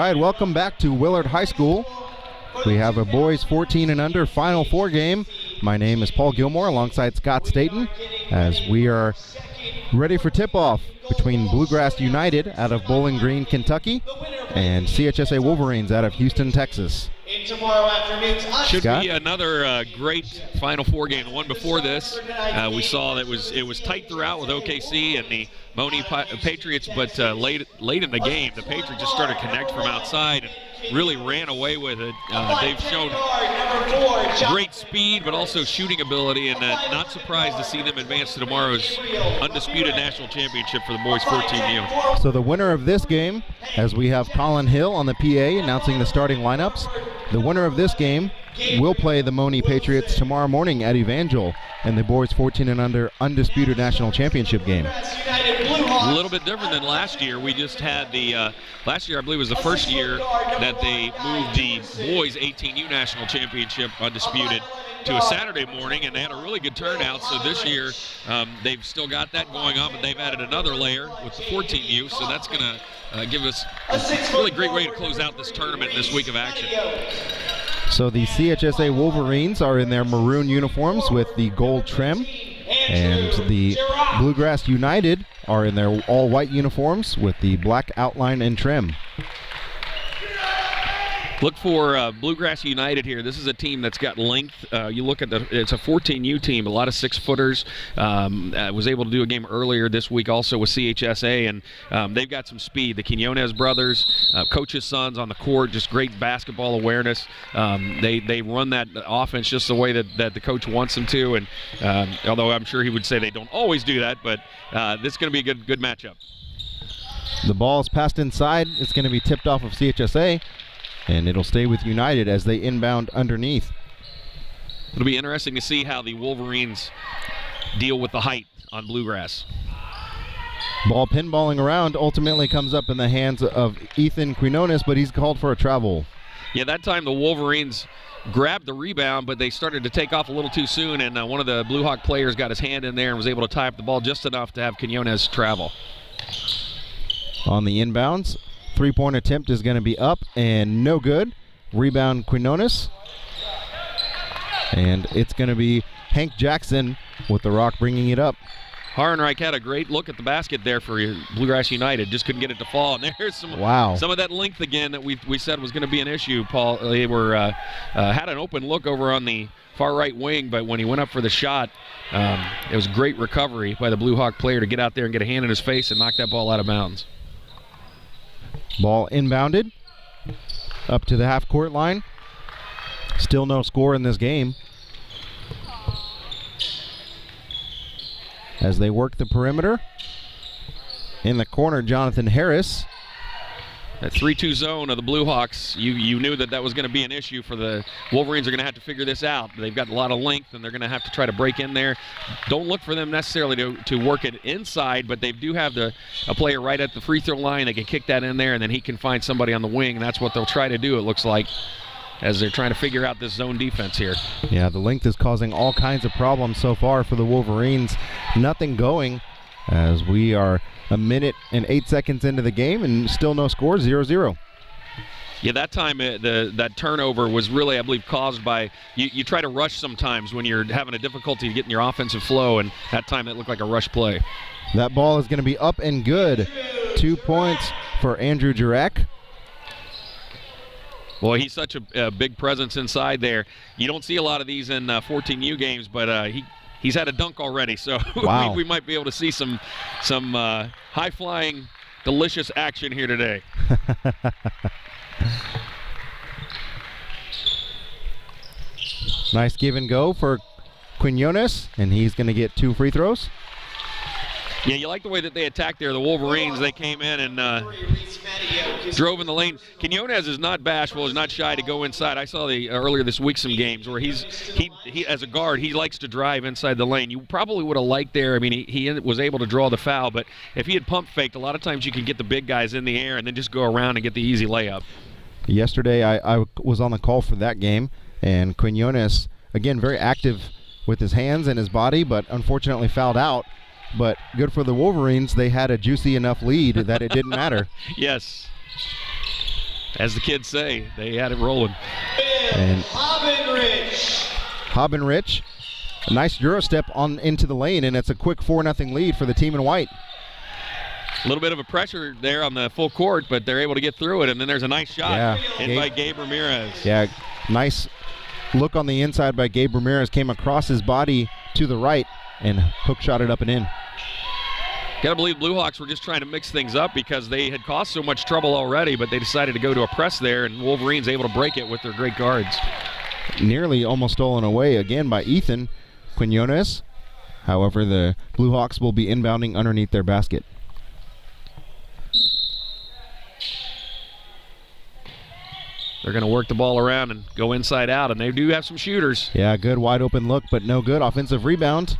right, welcome back to Willard High School. We have a boys 14 and under Final Four game. My name is Paul Gilmore alongside Scott Staten as we are ready for tip-off between Bluegrass United out of Bowling Green, Kentucky and CHSA Wolverines out of Houston, Texas. Should be another great Final Four game. The one before this, we saw that it was tight throughout with OKC and the Moni Patriots, but late in the game, the Patriots just started to connect from outside and really ran away with it. They've shown great speed, but also shooting ability, and not surprised to see them advance to tomorrow's undisputed national championship for the boys 14U. So the winner of this game, as we have Colin Hill on the PA announcing the starting lineups, the winner of this game will play the Moni Patriots tomorrow morning at Evangel in the boys 14 and under undisputed national championship game. A little bit different than last year. We just had the last year, I believe, was the first year that they moved the boys 18U national championship undisputed to a Saturday morning, and they had a really good turnout. So this year they've still got that going on, but they've added another layer with the 14U, so that's going to give us a really great way to close out this tournament this week of action. So the CHSA Wolverines are in their maroon uniforms with the gold trim, and the Bluegrass United are in their all-white uniforms with the black outline and trim. Look for Bluegrass United here. This is a team that's got length. You look at it's a 14U team, a lot of 6-footers. Was able to do a game earlier this week also with CHSA, and they've got some speed. The Quinones brothers, coach's sons on the court, just great basketball awareness. They run that offense just the way that the coach wants them to, and although I'm sure he would say they don't always do that, but this is going to be a good matchup. The ball is passed inside. It's going to be tipped off of CHSA. And it'll stay with United as they inbound underneath. It'll be interesting to see how the Wolverines deal with the height on Bluegrass. Ball pinballing around ultimately comes up in the hands of Ethan Quinones, but he's called for a travel. Yeah, that time the Wolverines grabbed the rebound, but they started to take off a little too soon, and one of the Bluehawk players got his hand in there and was able to tie up the ball just enough to have Quinones travel. On the inbounds, three-point attempt is going to be up and no good. Rebound Quinones. And it's going to be Hank Jackson with the rock bringing it up. Harrenreich had a great look at the basket there for Bluegrass United. Just couldn't get it to fall. And there's some of that length again that we said was going to be an issue, Paul. They were had an open look over on the far right wing, but when he went up for the shot, it was great recovery by the Bluehawk player to get out there and get a hand in his face and knock that ball out of bounds. Ball inbounded up to the half-court line. Still no score in this game. As they work the perimeter. In the corner, Jonathan Harris. That 3-2 zone of the Bluehawks, you knew that was going to be an issue for the Wolverines. Are going to have to figure this out. They've got a lot of length, and they're going to have to try to break in there. Don't look for them necessarily to work it inside, but they do have a player right at the free throw line. They can kick that in there, and then he can find somebody on the wing, and that's what they'll try to do, it looks like, as they're trying to figure out this zone defense here. Yeah, the length is causing all kinds of problems so far for the Wolverines. Nothing going as we are a minute and 8 seconds into the game and still no score, 0-0. Yeah, that time that turnover was really, I believe, caused by you try to rush sometimes when you're having a difficulty getting your offensive flow, and that time it looked like a rush play. That ball is going to be up and good. 2 points for Andrew Jurek. Well, he's such a big presence inside there. You don't see a lot of these in 14U games, but he's had a dunk already, so wow. we might be able to see some high-flying, delicious action here today. Nice give and go for Quinones, and he's going to get 2 free throws. Yeah, you like the way that they attacked there. The Wolverines, they came in and drove in the lane. Quinones is not bashful, is not shy to go inside. I saw earlier this week some games where he as a guard, he likes to drive inside the lane. You probably would have liked there. I mean, he was able to draw the foul, but if he had pump faked, a lot of times you can get the big guys in the air and then just go around and get the easy layup. Yesterday, I was on the call for that game, and Quinones, again, very active with his hands and his body, but unfortunately fouled out. But good for the Wolverines. They had a juicy enough lead that it didn't matter. Yes. As the kids say, they had it rolling. And Hobbenrich, a nice Euro step on into the lane, and it's a quick 4-0 lead for the team in white. A little bit of a pressure there on the full court, but they're able to get through it, and then there's a nice shot by Gabe Ramirez. Yeah, nice look on the inside by Gabe Ramirez, came across his body to the right and hook shot it up and in. Gotta believe Bluehawks were just trying to mix things up because they had caused so much trouble already, but they decided to go to a press there, and Wolverines able to break it with their great guards. Nearly almost stolen away again by Ethan Quinones. However, the Bluehawks will be inbounding underneath their basket. They're going to work the ball around and go inside out, and they do have some shooters. Yeah, good wide open look, but no good. Offensive rebound.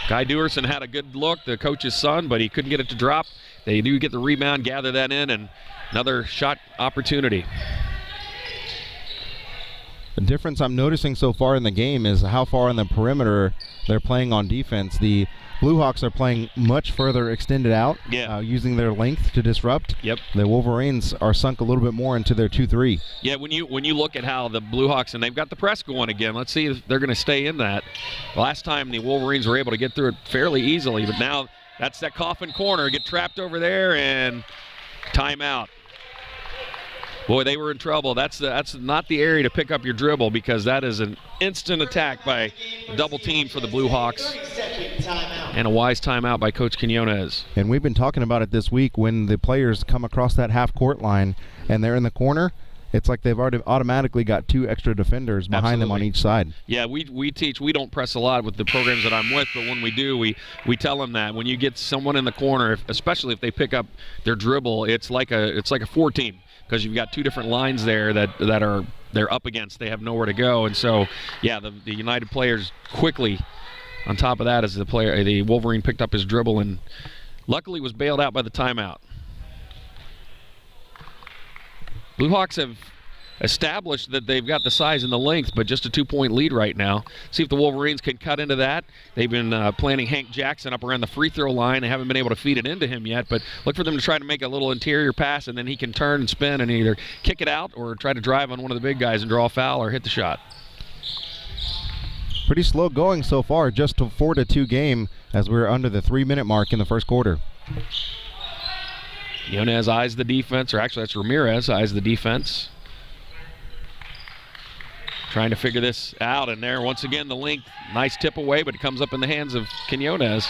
Guy Dewerson had a good look, the coach's son, but he couldn't get it to drop. They do get the rebound, gather that in, and another shot opportunity. The difference I'm noticing so far in the game is how far on the perimeter they're playing on defense. The Bluehawks are playing much further extended out, using their length to disrupt. Yep. The Wolverines are sunk a little bit more into their 2-3. Yeah, when you look at how the Bluehawks, and they've got the press going again, let's see if they're going to stay in that. Last time the Wolverines were able to get through it fairly easily, but now that's that coffin corner. Get trapped over there and timeout. Boy, they were in trouble. That's not the area to pick up your dribble, because that is an instant attack by a double team for the Bluehawks. And a wise timeout by Coach Quinones. And we've been talking about it this week. When the players come across that half-court line and they're in the corner, it's like they've already automatically got 2 extra defenders behind them on each side. Yeah, we teach. We don't press a lot with the programs that I'm with, but when we do, we tell them that when you get someone in the corner, especially if they pick up their dribble, it's like a 4-team. Because you've got 2 different lines there that they're up against. They have nowhere to go, and so yeah, the United players quickly. On top of that, as the Wolverine picked up his dribble and luckily was bailed out by the timeout. Bluehawks have established that they've got the size and the length, but just a 2-point lead right now. See if the Wolverines can cut into that. They've been planning Hank Jackson up around the free throw line. They haven't been able to feed it into him yet, but look for them to try to make a little interior pass, and then he can turn and spin and either kick it out or try to drive on one of the big guys and draw a foul or hit the shot. Pretty slow going so far, just a 4-2 game as we're under the 3-minute mark in the first quarter. Quinones eyes the defense, or actually that's Ramirez eyes the defense. Trying to figure this out, and there once again the length, nice tip away, but it comes up in the hands of Quinones.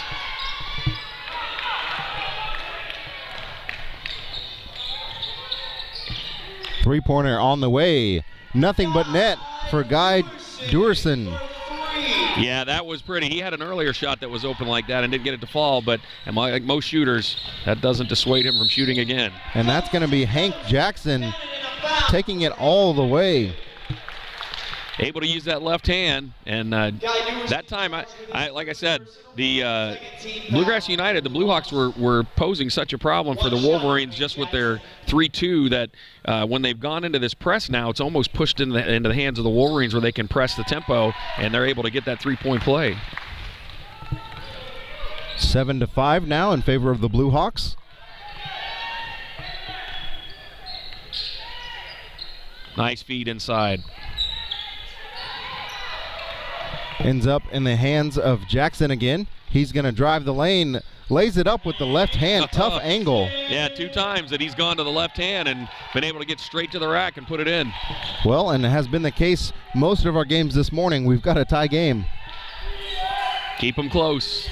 Three-pointer on the way. Nothing but net for Guy Dewerson. Yeah, that was pretty. He had an earlier shot that was open like that and didn't get it to fall, but like most shooters, that doesn't dissuade him from shooting again. And that's going to be Hank Jackson taking it all the way. Able to use that left hand, and that time, I like I said, the Bluegrass United, the Bluehawks were posing such a problem for the Wolverines just with their 3-2 that when they've gone into this press now, it's almost pushed into the hands of the Wolverines where they can press the tempo, and they're able to get that 3-point play. 7-5 now in favor of the Bluehawks. Nice feed inside. Ends up in the hands of Jackson again. He's going to drive the lane, lays it up with the left hand, tough angle. Yeah, 2 times that he's gone to the left hand and been able to get straight to the rack and put it in. Well, and it has been the case most of our games this morning. We've got a tie game. Keep them close.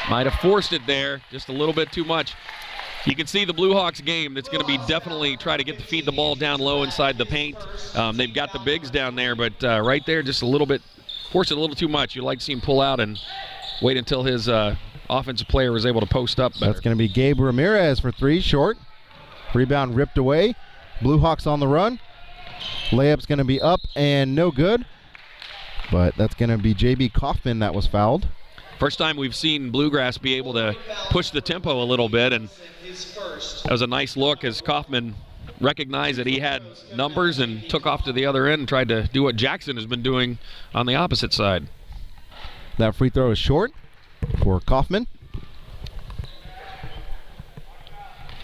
Might have forced it there, just a little bit too much. You can see the Bluehawks game that's going to be definitely try to feed the ball down low inside the paint. They've got the bigs down there, but right there just a little bit, forced it a little too much. You'd like to see him pull out and wait until his offensive player was able to post up better. That's going to be Gabe Ramirez for 3, short. Rebound ripped away. Bluehawks on the run. Layup's going to be up and no good. But that's going to be J.B. Kaufman that was fouled. First time we've seen Bluegrass be able to push the tempo a little bit, and that was a nice look as Kaufman recognized that he had numbers and took off to the other end and tried to do what Jackson has been doing on the opposite side. That free throw is short for Kaufman.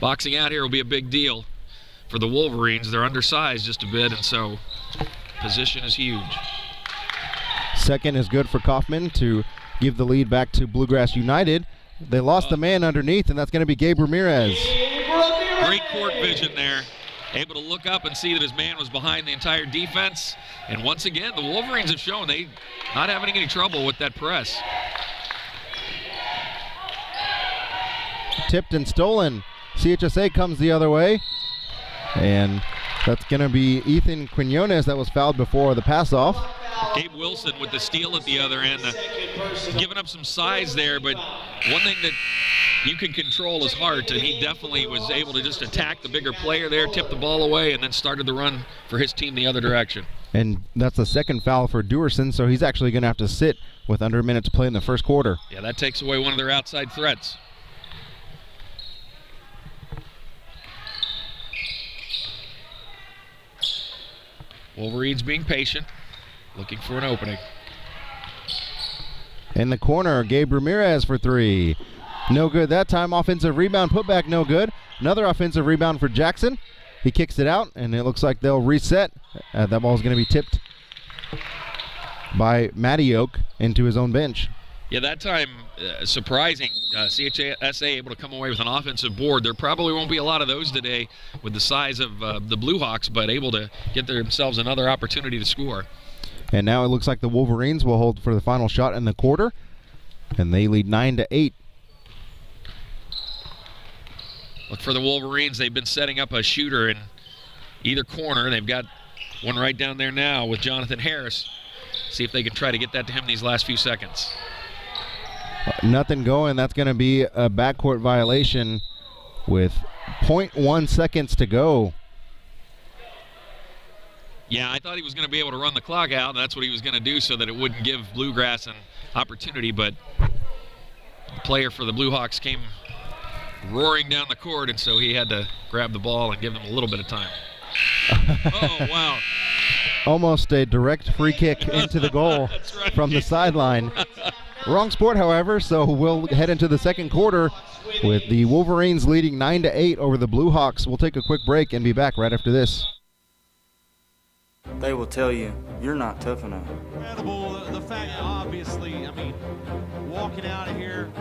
Boxing out here will be a big deal for the Wolverines. They're undersized just a bit, and so position is huge. Second is good for Kaufman to give the lead back to Bluegrass United. They lost the man underneath, and that's going to be Gabe Ramirez. Great court vision there. Able to look up and see that his man was behind the entire defense. And once again, the Wolverines have shown they not having any trouble with that press. Tipped and stolen. CHSA comes the other way. And that's going to be Ethan Quinones that was fouled before the pass-off. Gabe Wilson with the steal at the other end, giving up some size there, but one thing that you can control is heart, and he definitely was able to just attack the bigger player there, tip the ball away, and then started the run for his team the other direction. And that's the second foul for Dewerson, so he's actually going to have to sit with under a minute to play in the first quarter. Yeah, that takes away one of their outside threats. Wolverines being patient, looking for an opening. In the corner, Gabe Ramirez for three. No good that time. Offensive rebound, put back, no good. Another offensive rebound for Jackson. He kicks it out, and it looks like they'll reset. That ball is going to be tipped by Matty Oak into his own bench. Yeah, that time, surprising. CHSA able to come away with an offensive board. There probably won't be a lot of those today with the size of the Bluehawks, but able to get themselves another opportunity to score. And now it looks like the Wolverines will hold for the final shot in the quarter, and they lead 9-8. Look for the Wolverines. They've been setting up a shooter in either corner. They've got one right down there now with Jonathan Harris. See if they can try to get that to him these last few seconds. Nothing going. That's going to be a backcourt violation with 0.1 seconds to go. Yeah, I thought he was going to be able to run the clock out, and that's what he was going to do so that it wouldn't give Bluegrass an opportunity, but the player for the Bluehawks came roaring down the court, and so he had to grab the ball and give them a little bit of time. Oh, wow. Almost a direct free kick into the goal right. From the sideline. Wrong sport, however, so we'll head into the second quarter with the Wolverines leading 9-8 over the Bluehawks. We'll take a quick break and be back right after this. They will tell you, you're not tough enough. Incredible, the fact that obviously, walking out of here.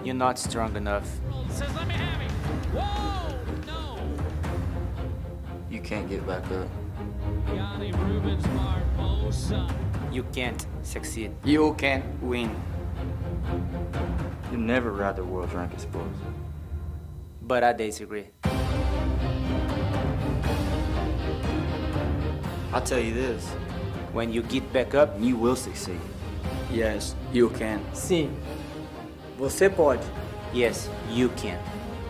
You're not strong enough. Says, let me have it. Whoa, no. You can't get back up. Yanni Rubens Barbosa. You can't succeed. You can't win. You never ride the world's ranked sports. But I disagree. I'll tell you this. When you get back up, you will succeed. Yes, you can. Sim. Você pode. Yes, you can.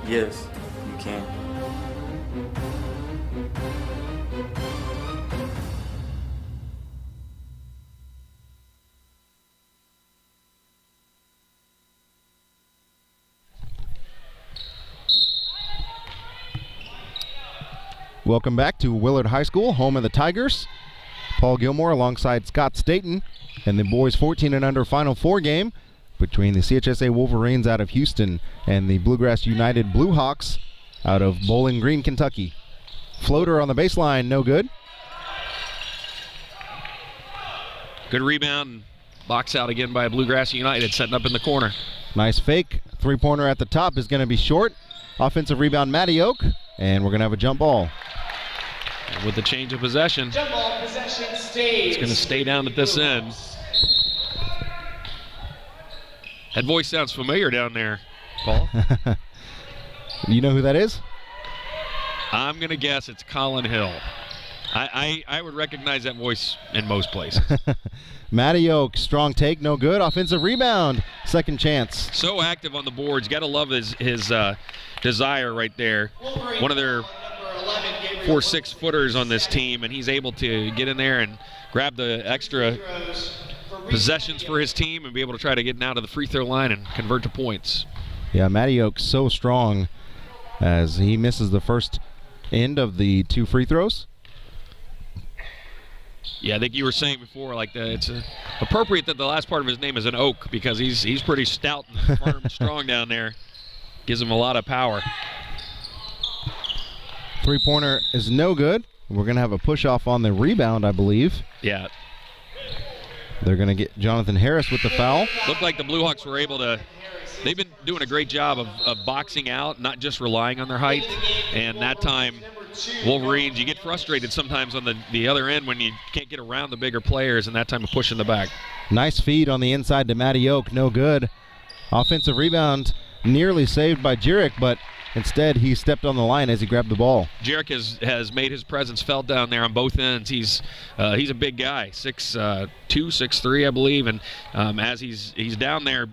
Yes, you can. Welcome back to Willard High School, home of the Tigers. Paul Gilmore alongside Scott Staten and the boys 14 and under Final Four game between the CHSA Wolverines out of Houston and the Bluegrass United Bluehawks out of Bowling Green, Kentucky. Floater on the baseline, no good. Good rebound. Box out again by Bluegrass United, setting up in the corner. Nice fake. Three-pointer at the top is going to be short. Offensive rebound, Matty Oak, and we're going to have a jump ball. And with the change of possession, Jump ball possession stays. it's going to stay down at this end. That voice sounds familiar down there, Paul. You know who that is? I'm going to guess it's Colin Hill. I would recognize that voice in most places. Matty Oak, strong take, no good. Offensive rebound, second chance. So active on the boards. Got to love his desire right there. One of their 4-6 footers on this team, and he's able to get in there and grab the extra possessions for his team and be able to try to get down to the free throw line and convert to points. Yeah, Matty Oak's so strong as he misses the first end of the two free throws. Yeah, I think you were saying before, like it's appropriate that the last part of his name is an Oak because he's pretty stout and firm, strong down there. Gives him a lot of power. Three-pointer is no good. We're going to have a push-off on the rebound, I believe. Yeah. They're going to get Jonathan Harris with the foul. Looked like the Bluehawks were able to – they've been doing a great job of boxing out, not just relying on their height. And that time, Wolverines, you get frustrated sometimes on the other end when you can't get around the bigger players, and that time of pushing the back. Nice feed on the inside to Matty Oak, no good. Offensive rebound nearly saved by Jurek, but instead he stepped on the line as he grabbed the ball. Jurek has made his presence felt down there on both ends. He's a big guy, 6'2", 6'3", I believe, and as he's down there,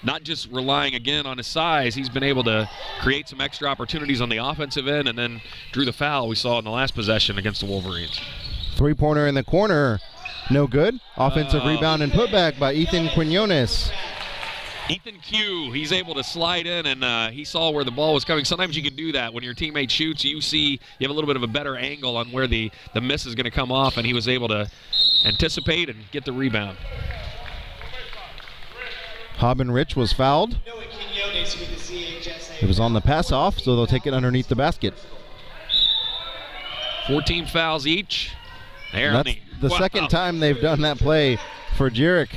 not just relying again on his size, he's been able to create some extra opportunities on the offensive end, and then drew the foul we saw in the last possession against the Wolverines. Three-pointer in the corner, no good. Offensive rebound and putback by Ethan Quinones. Ethan Q, he's able to slide in, and he saw where the ball was coming. Sometimes you can do that. When your teammate shoots, you have a little bit of a better angle on where the miss is going to come off, and he was able to anticipate and get the rebound. Hobbin Rich was fouled. It was on the pass off, so they'll take it underneath the basket. 14 fouls each. That's the second time they've done that play for Jurek.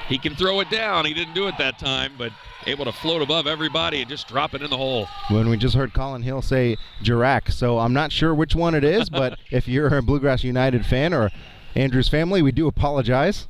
He can throw it down. He didn't do it that time, but able to float above everybody and just drop it in the hole. When we just heard Colin Hill say Jurek, so I'm not sure which one it is, but if you're a Bluegrass United fan or Andrew's family, we do apologize.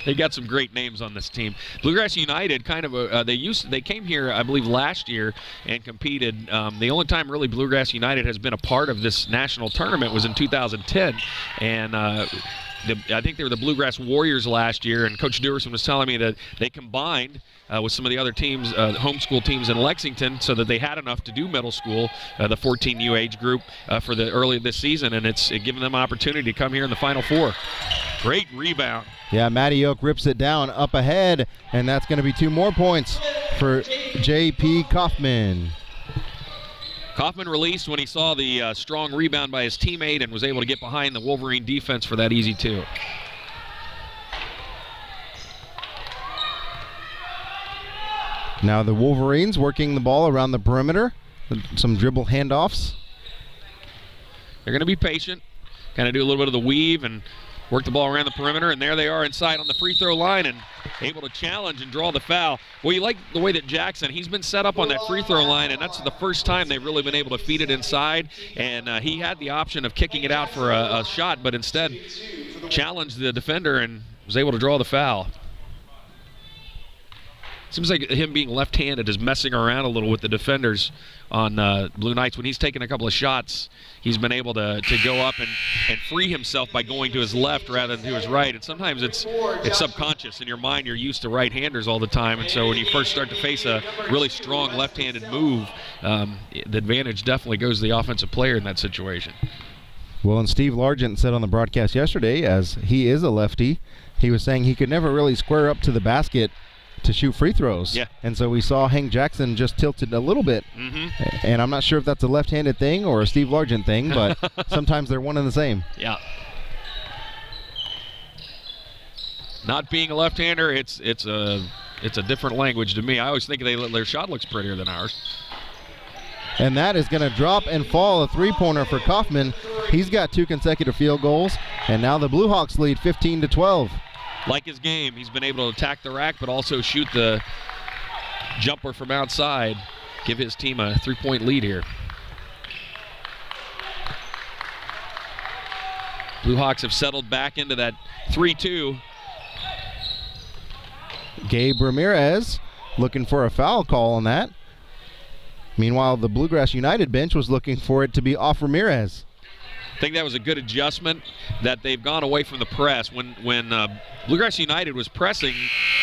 They got some great names on this team. Bluegrass United, they came here, I believe, last year and competed. The only time really Bluegrass United has been a part of this national tournament was in 2010, and I think they were the Bluegrass Warriors last year, and Coach Dewerson was telling me that they combined with some of the other teams, homeschool teams in Lexington, so that they had enough to do middle school, the 14U age group, for the early this season, and it's given them an opportunity to come here in the Final Four. Great rebound. Yeah, Matty Oak rips it down up ahead, and that's going to be 2 more points for J.P. Kaufman. Kaufman released when he saw the strong rebound by his teammate and was able to get behind the Wolverine defense for that easy 2. Now the Wolverines working the ball around the perimeter. Some dribble handoffs. They're going to be patient, kind of do a little bit of the weave and work the ball around the perimeter, and there they are inside on the free throw line and able to challenge and draw the foul. Well, you like the way that Jackson, he's been set up on that free throw line, and that's the first time they've really been able to feed it inside, and he had the option of kicking it out for a shot, but instead challenged the defender and was able to draw the foul. Seems like him being left-handed is messing around a little with the defenders on Blue Knights. When he's taken a couple of shots, he's been able to go up and free himself by going to his left rather than to his right. And sometimes it's subconscious. In your mind, you're used to right-handers all the time. And so when you first start to face a really strong left-handed move, the advantage definitely goes to the offensive player in that situation. Well, and Steve Largent said on the broadcast yesterday, as he is a lefty, he was saying he could never really square up to the basket to shoot free throws. Yeah. And so we saw Hank Jackson just tilted a little bit. Mm-hmm. And I'm not sure if that's a left-handed thing or a Steve Largent thing, but sometimes they're one and the same. Yeah. Not being a left-hander, it's a different language to me. I always think their shot looks prettier than ours. And that is going to drop and fall, a three-pointer for Kaufman. He's got 2 consecutive field goals, and now the Bluehawks lead 15-12. Like his game, he's been able to attack the rack but also shoot the jumper from outside, give his team a 3-point lead here. Bluehawks have settled back into that 3-2. Gabe Ramirez looking for a foul call on that. Meanwhile, the Bluegrass United bench was looking for it to be off Ramirez. I think that was a good adjustment that they've gone away from the press. When Bluegrass United was pressing,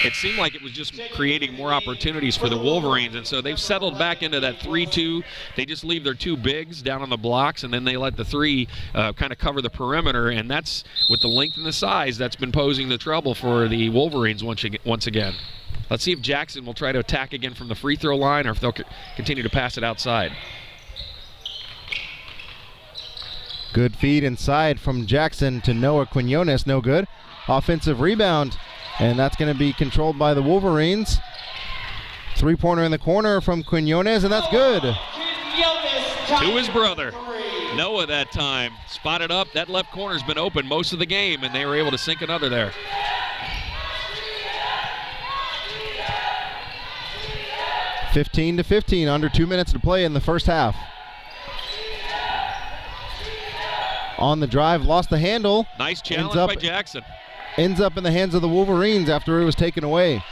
it seemed like it was just creating more opportunities for the Wolverines, and so they've settled back into that 3-2. They just leave their 2 bigs down on the blocks, and then they let the 3 kind of cover the perimeter, and that's, with the length and the size, that's been posing the trouble for the Wolverines once again. Let's see if Jackson will try to attack again from the free throw line or if they'll continue to pass it outside. Good feed inside from Jackson to Noah Quinones, no good. Offensive rebound, and that's going to be controlled by the Wolverines. 3-pointer in the corner from Quinones, and that's good. to his brother. Noah that time spotted up. That left corner's been open most of the game, and they were able to sink another there. (15-15), under 2 minutes to play in the first half. On the drive, lost the handle. Nice challenge by Jackson. Ends up in the hands of the Wolverines after it was taken away.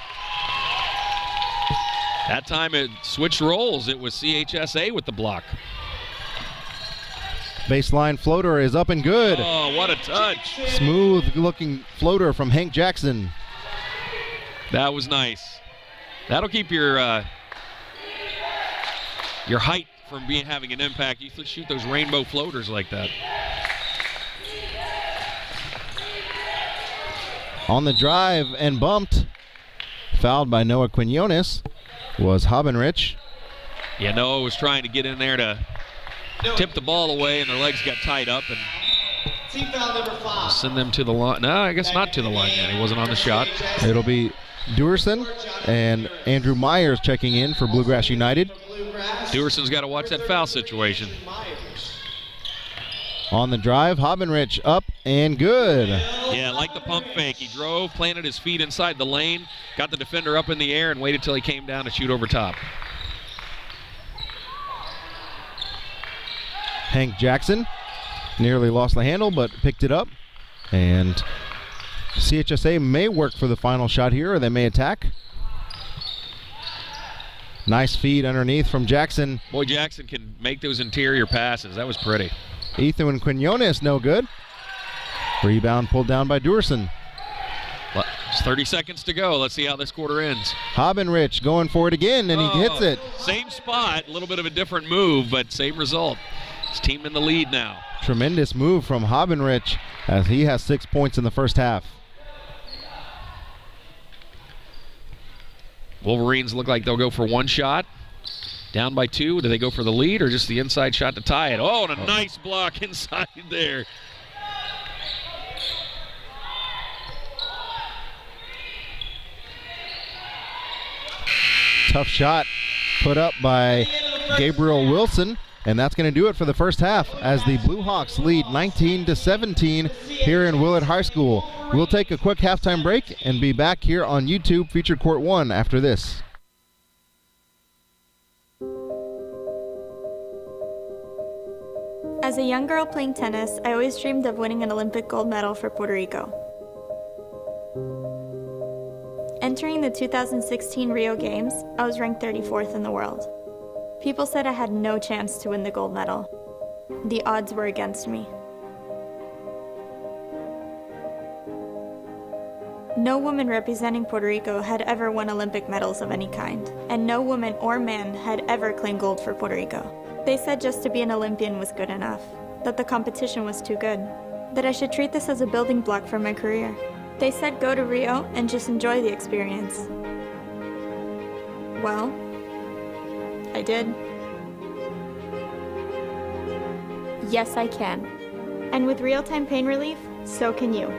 That time it switched roles. It was CHSA with the block. Baseline floater is up and good. Oh, what a touch. Smooth looking floater from Hank Jackson. That was nice. That'll keep your height from having an impact. You shoot those rainbow floaters like that. On the drive and bumped. Fouled by Noah Quinones was Habenrich. Yeah, Noah was trying to get in there to tip the ball away, and their legs got tied up and send them to the line. No, I guess not to the line yet. He wasn't on the shot. It'll be Duerson and Andrew Myers checking in for Bluegrass United. Duerson's got to watch that foul situation. On the drive, Habenrich up and good. Yeah, like the pump fake. He drove, planted his feet inside the lane, got the defender up in the air, and waited till he came down to shoot over top. Hank Jackson nearly lost the handle, but picked it up. And CHSA may work for the final shot here, or they may attack. Nice feed underneath from Jackson. Boy, Jackson can make those interior passes. That was pretty. Ethan Quinones, no good. Rebound pulled down by Duerson. It's 30 seconds to go. Let's see how this quarter ends. Habenrich going for it again, and he hits it. Same spot, a little bit of a different move, but same result. His team in the lead now. Tremendous move from Habenrich as he has 6 points in the first half. Wolverines look like they'll go for one shot. Down by 2. Do they go for the lead or just the inside shot to tie it? Oh, and a nice block inside there. Tough shot put up by Gabriel Wilson, and that's going to do it for the first half as the Bluehawks lead 19-17 here in Willard High School. We'll take a quick halftime break and be back here on YouTube Feature Court 1 after this. As a young girl playing tennis, I always dreamed of winning an Olympic gold medal for Puerto Rico. Entering the 2016 Rio Games, I was ranked 34th in the world. People said I had no chance to win the gold medal. The odds were against me. No woman representing Puerto Rico had ever won Olympic medals of any kind, and no woman or man had ever claimed gold for Puerto Rico. They said just to be an Olympian was good enough, that the competition was too good, that I should treat this as a building block for my career. They said go to Rio and just enjoy the experience. Well, I did. Yes, I can. And with real-time pain relief, so can you.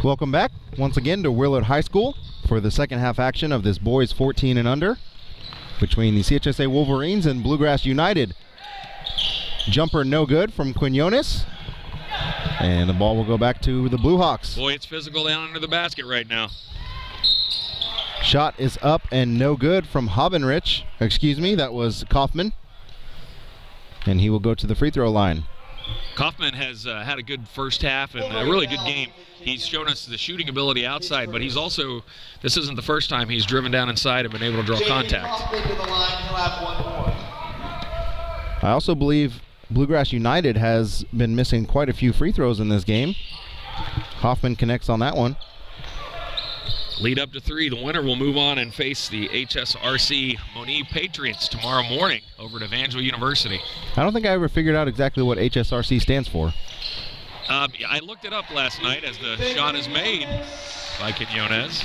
Welcome back once again to Willard High School for the second half action of this boys 14 and under between the CHSA Wolverines and Bluegrass United. Jumper no good from Quinones, and the ball will go back to the Bluehawks. Boy, it's physical down under the basket right now. Shot is up and no good from Hobenrich. Excuse me, that was Kaufman. And he will go to the free throw line. Kaufman has had a good first half and a really good game. He's shown us the shooting ability outside, but he's also, this isn't the first time he's driven down inside and been able to draw contact. I also believe Bluegrass United has been missing quite a few free throws in this game. Hoffman connects on that one. Lead up to 3. The winner will move on and face the HSRC Moni Patriots tomorrow morning over at Evangel University. I don't think I ever figured out exactly what HSRC stands for. I looked it up last night as the shot is made by Quinones.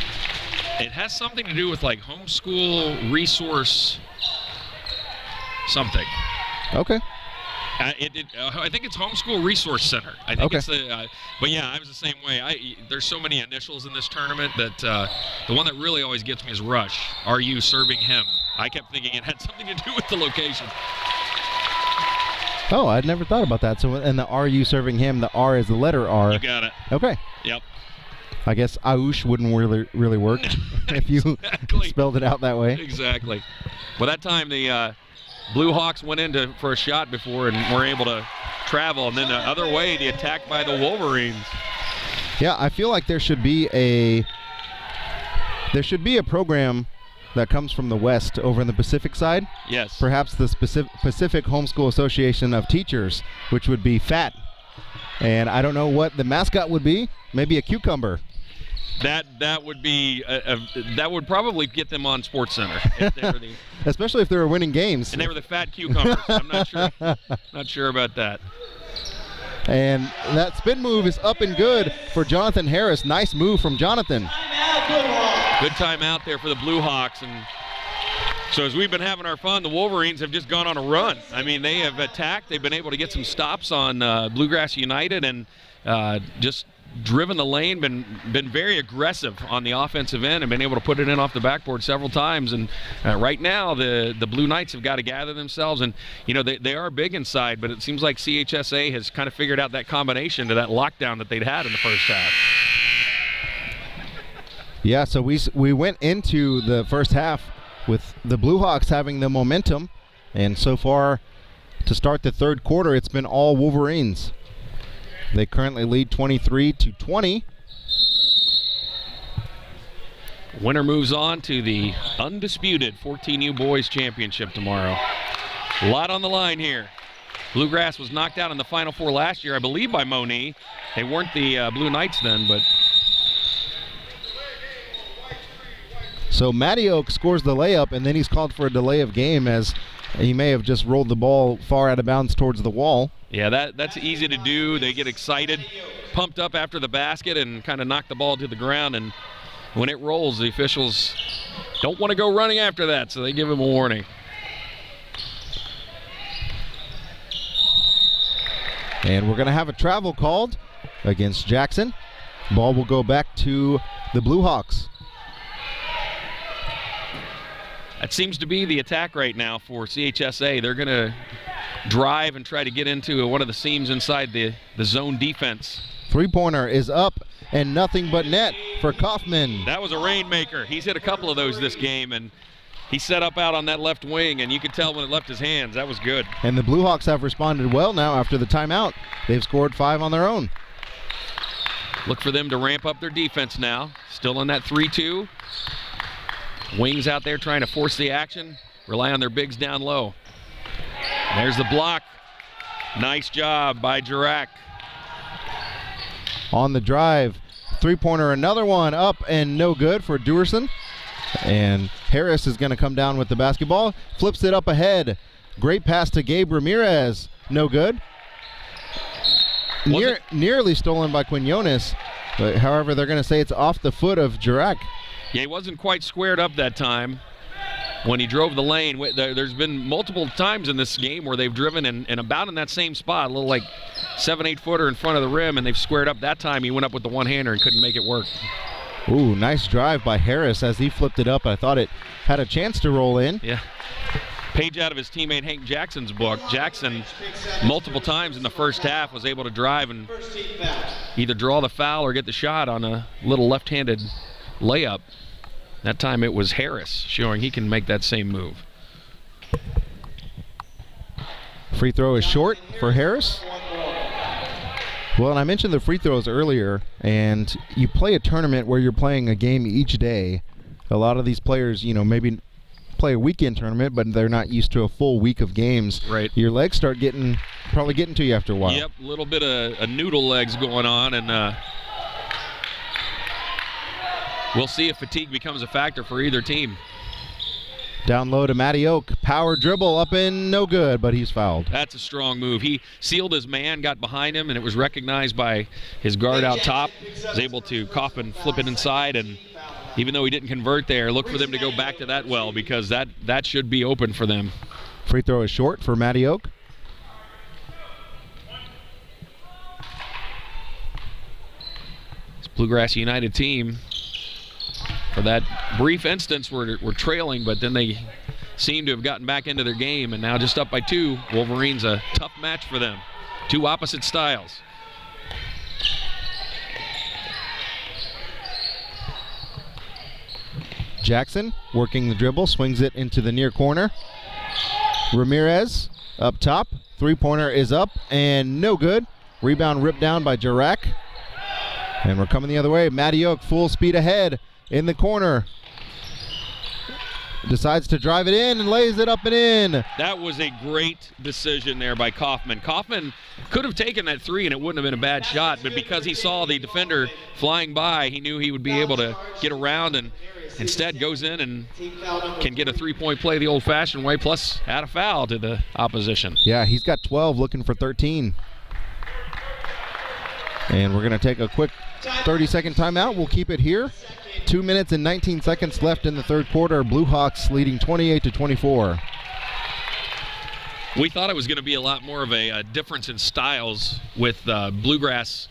It has something to do with like homeschool resource something. Okay. I think it's Homeschool Resource Center. I think it's the, but yeah, I was the same way. There's so many initials in this tournament that the one that really always gets me is Rush. Are you serving him? I kept thinking it had something to do with the location. Oh, I'd never thought about that. So, and the "are you serving him?" The R is the letter R. You got it. Okay. Yep. I guess Aush wouldn't really work if you spelled it out that way. Exactly. Well, that time the Bluehawks went in for a shot before and were able to travel, and then the other way, the attack by the Wolverines. Yeah, I feel like there should be a program that comes from the West over in the Pacific side. Yes. Perhaps the Pacific Homeschool Association of Teachers, which would be FAT. And I don't know what the mascot would be. Maybe a cucumber. That would be that would probably get them on Sports Center, if they were especially if they were winning games. And they were the fat cucumbers. I'm not sure about that. And that spin move is up and good for Jonathan Harris. Nice move from Jonathan. Good time out there for the Bluehawks. And so as we've been having our fun, the Wolverines have just gone on a run. I mean, they have attacked. They've been able to get some stops on Bluegrass United and just driven the lane, been very aggressive on the offensive end and been able to put it in off the backboard several times. And right now the Blue Knights have got to gather themselves, and you know they are big inside, but it seems like CHSA has kind of figured out that combination to that lockdown that they'd had in the first half. Yeah, so we went into the first half with the Bluehawks having the momentum, and so far to start the third quarter it's been all Wolverines. They currently lead 23-20. Winner moves on to the undisputed 14U Boys Championship tomorrow. A lot on the line here. Bluegrass was knocked out in the Final Four last year, I believe, by Moni. They weren't the Blue Knights then, but... So Matty Oak scores the layup, and then he's called for a delay of game as he may have just rolled the ball far out of bounds towards the wall. Yeah, that's easy to do. They get excited, pumped up after the basket, and kind of knock the ball to the ground. And when it rolls, the officials don't want to go running after that, so they give him a warning. And we're going to have a travel called against Jackson. Ball will go back to the Bluehawks. That seems to be the attack right now for CHSA. They're going to drive and try to get into one of the seams inside the zone defense. Three-pointer is up and nothing but net for Kaufman. That was a rainmaker. He's hit a couple of those this game, and he set up out on that left wing, and you could tell when it left his hands. That was good. And the Bluehawks have responded well now after the timeout. They've scored 5 on their own. Look for them to ramp up their defense now. Still in that 3-2. Wings out there trying to force the action, rely on their bigs down low. There's the block. Nice job by Jurek. On the drive, three-pointer, another one up and no good for Dewerson. And Harris is going to come down with the basketball, flips it up ahead. Great pass to Gabe Ramirez, no good. Nearly stolen by Quinones, but however they're going to say it's off the foot of Jurek. Yeah, he wasn't quite squared up that time. when he drove the lane. There's been multiple times in this game where they've driven and about in that same spot, a little like 7-8 footer in front of the rim, and they've squared up. That time he went up with the one-hander and couldn't make it work. Ooh, nice drive by Harris as he flipped it up. I thought it had a chance to roll in. Yeah. Page out of his teammate Hank Jackson's book. Jackson, multiple times in the first half, was able to drive and either draw the foul or get the shot on a little left-handed layup. That time it was Harris showing he can make that same move. Free throw is short for Harris. Well, and I mentioned the free throws earlier, and you play a tournament where you're playing a game each day. A lot of these players, you know, maybe play a weekend tournament, but they're not used to a full week of games. Right. Your legs start probably getting to you after a while. Yep, a little bit of a noodle legs going on, and we'll see if fatigue becomes a factor for either team. Down low to Matty Oak. Power dribble up in, no good, but he's fouled. That's a strong move. He sealed his man, got behind him, and it was recognized by his guard out top. Was able to cough and flip it inside, and even though he didn't convert there, look for them to go back to that well, because that should be open for them. Free throw is short for Matty Oak. This Bluegrass United team, for that brief instance, were trailing, but then they seem to have gotten back into their game, and now just up by 2. Wolverines, a tough match for them. 2 opposite styles. Jackson working the dribble, swings it into the near corner. Ramirez up top. Three-pointer is up and no good. Rebound ripped down by Jarak. And we're coming the other way. Matty Oak full speed ahead in the corner. Decides to drive it in and lays it up and in. That was a great decision there by Kaufman. Kaufman could have taken that 3 and it wouldn't have been a bad shot, but because he saw the defender flying by, he knew he would be able to get around, and instead goes in and can get a 3-point play the old-fashioned way, plus add a foul to the opposition. Yeah, he's got 12, looking for 13. And we're going to take a quick 30-second timeout. We'll keep it here. 2 minutes and 19 seconds left in the third quarter. Bluehawks leading 28-24. We thought it was going to be a lot more of a difference in styles with Bluegrass,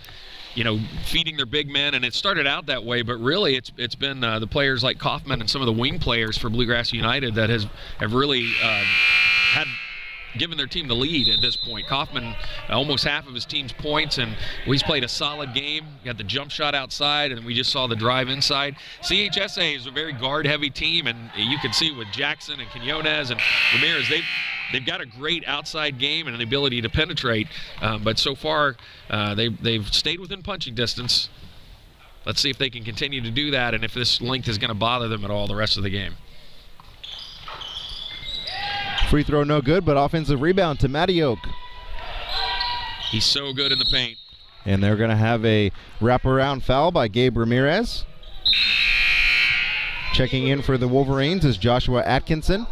you know, feeding their big men, and it started out that way, but really it's been the players like Kaufman and some of the wing players for Bluegrass United that have really given their team the lead at this point. Kaufman, almost half of his team's points, and he's played a solid game. Got the jump shot outside, and we just saw the drive inside. CHSA is a very guard-heavy team, and you can see with Jackson and Quinones and Ramirez, they've got a great outside game and an ability to penetrate, but so far they've stayed within punching distance. Let's see if they can continue to do that, and if this length is going to bother them at all the rest of the game. Free throw no good, but offensive rebound to Matty Oak. He's so good in the paint. And they're going to have a wraparound foul by Gabe Ramirez. Checking in for the Wolverines is Joshua Atkinson.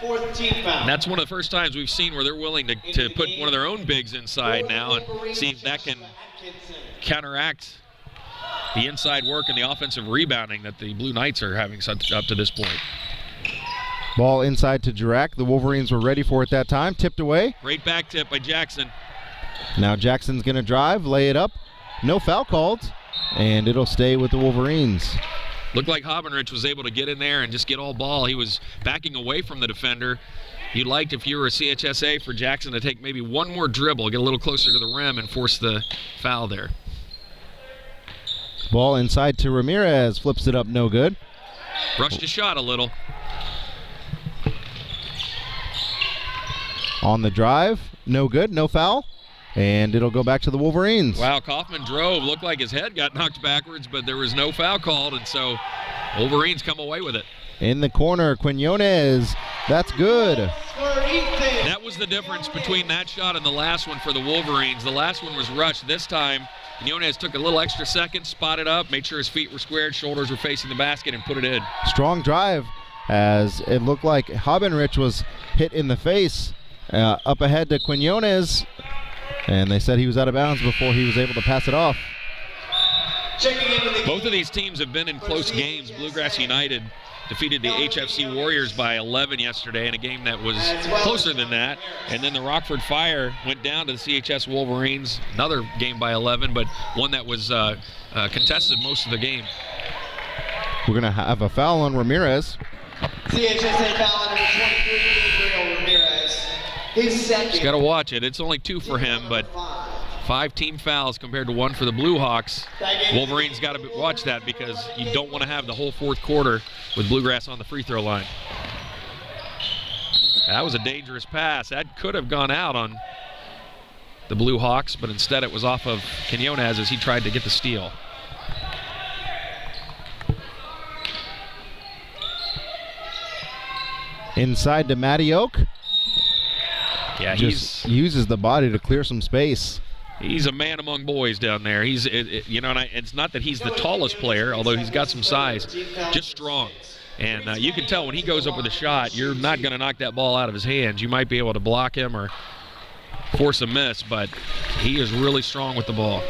That's one of the first times we've seen where they're willing to put one of their own bigs inside now and see if that can counteract the inside work and the offensive rebounding that the Blue Knights are having up to this point. Ball inside to Jarak. The Wolverines were ready for it that time. Tipped away. Great back tip by Jackson. Now Jackson's going to drive, lay it up. No foul called, and it'll stay with the Wolverines. Looked like Habenrich was able to get in there and just get all ball. He was backing away from the defender. You'd liked, if you were a CHSA, for Jackson to take maybe one more dribble, get a little closer to the rim, and force the foul there. Ball inside to Ramirez. Flips it up, no good. Rushed his shot a little. On the drive, no good, no foul, and it'll go back to the Wolverines. Wow, Kaufman drove, looked like his head got knocked backwards, but there was no foul called, and so Wolverines come away with it. In the corner, Quinones, that's good. That was the difference between that shot and the last one for the Wolverines. The last one was rushed. This time, Quinones took a little extra second, spotted up, made sure his feet were squared, shoulders were facing the basket, and put it in. Strong drive, as it looked like Habenrich was hit in the face. Up ahead to Quinones, and they said he was out of bounds before he was able to pass it off. Both of these teams have been in close games. Bluegrass United defeated the HFC Warriors by 11 yesterday in a game that was closer than that. And then the Rockford Fire went down to the CHS Wolverines, another game by 11, but one that was contested most of the game. We're going to have a foul on Ramirez. CHSA foul on number 23, Gabriel Ramirez. His second. Just got to watch it. It's only 2 for him, but 5 team fouls compared to 1 for the Bluehawks. Wolverines got to watch that because you don't want to have the whole fourth quarter with Bluegrass on the free throw line. That was a dangerous pass. That could have gone out on the Bluehawks, but instead it was off of Quinones as he tried to get the steal. Inside to Matty Oak. Yeah, Just uses the body to clear some space. He's a man among boys down there. He's, you know, and it's not that he's the tallest player, although he's got some size, just strong. And you can tell when he goes up with a shot, you're not going to knock that ball out of his hands. You might be able to block him or force a miss, but he is really strong with the ball.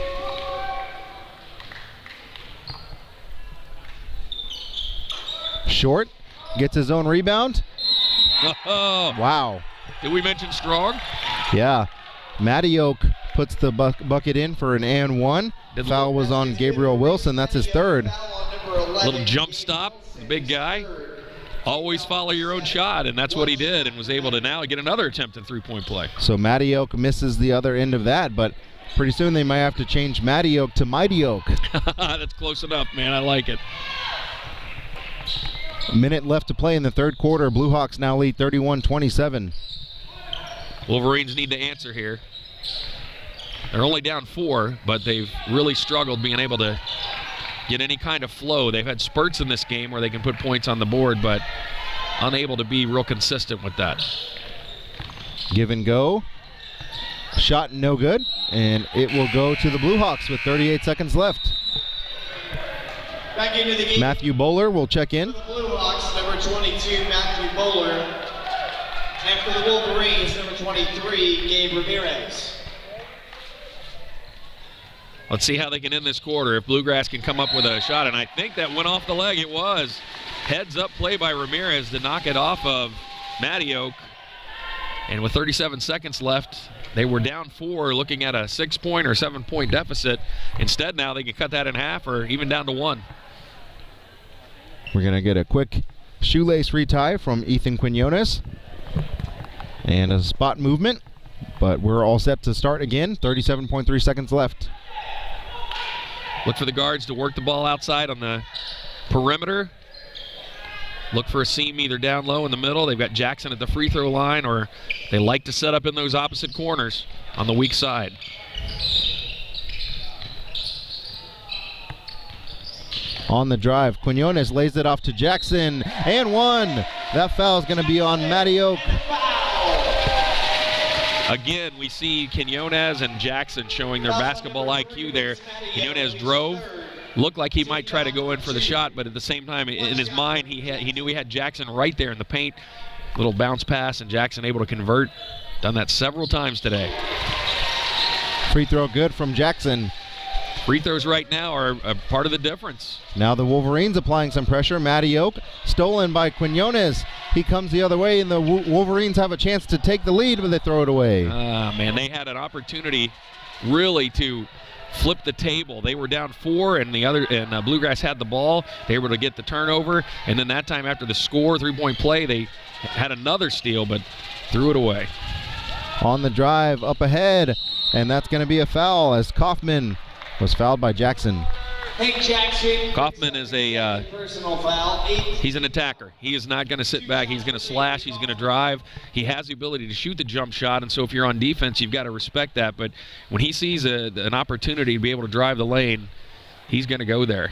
Short, gets his own rebound. Oh, Wow. did we mention strong? Yeah. Matty Oak puts the bucket in for an and one. The foul was on Gabriel Wilson. That's his third. Little jump stop, the big guy. Always follow your own shot, and that's what he did and was able to now get another attempt at three-point play. So Matty Oak misses the other end of that, but pretty soon they might have to change Matty Oak to Mighty Oak. That's close enough, man. I like it. A minute left to play in the third quarter. Bluehawks now lead 31-27. Wolverines need to answer here. They're only down 4, but they've really struggled being able to get any kind of flow. They've had spurts in this game where they can put points on the board, but unable to be real consistent with that. Give and go. Shot no good, and it will go to the Bluehawks with 38 seconds left. Back into the game. Matthew Bowler will check in. For the Bluehawks, number 22, Matthew Bowler. And for the Wolverines, number 23, Gabe Ramirez. Let's see how they can end this quarter. If Bluegrass can come up with a shot, and I think that went off the leg. It was. Heads up play by Ramirez to knock it off of Matty Oak. And with 37 seconds left, they were down 4, looking at a 6-point or 7-point deficit. Instead, now they can cut that in half or even down to 1. We're going to get a quick shoelace retie from Ethan Quinones. And a spot movement, but we're all set to start again. 37.3 seconds left. Look for the guards to work the ball outside on the perimeter. Look for a seam either down low in the middle. They've got Jackson at the free throw line, or they like to set up in those opposite corners on the weak side. On the drive, Quinones lays it off to Jackson, and one. That foul is going to be on Matty Oak. Again, we see Quinones and Jackson showing their basketball IQ there. Quinones drove, looked like he might try to go in for the shot, but at the same time, in his mind, he knew he had Jackson right there in the paint. Little bounce pass, and Jackson able to convert. Done that several times today. Free throw good from Jackson. Free throws right now are a part of the difference. Now the Wolverines applying some pressure. Matty Oak stolen by Quinones. He comes the other way, and the Wolverines have a chance to take the lead, but they throw it away. Man, they had an opportunity really to flip the table. They were down 4, and Bluegrass had the ball. They were able to get the turnover, and then that time after the score, 3-point play, they had another steal, but threw it away. On the drive, up ahead, and that's going to be a foul as Kaufman was fouled by Jackson. Hank Jackson. Kaufman is personal foul. He's an attacker. He is not going to sit back. He's going to slash. He's going to drive. He has the ability to shoot the jump shot, and so if you're on defense, you've got to respect that. But when he sees an opportunity to be able to drive the lane, he's going to go there.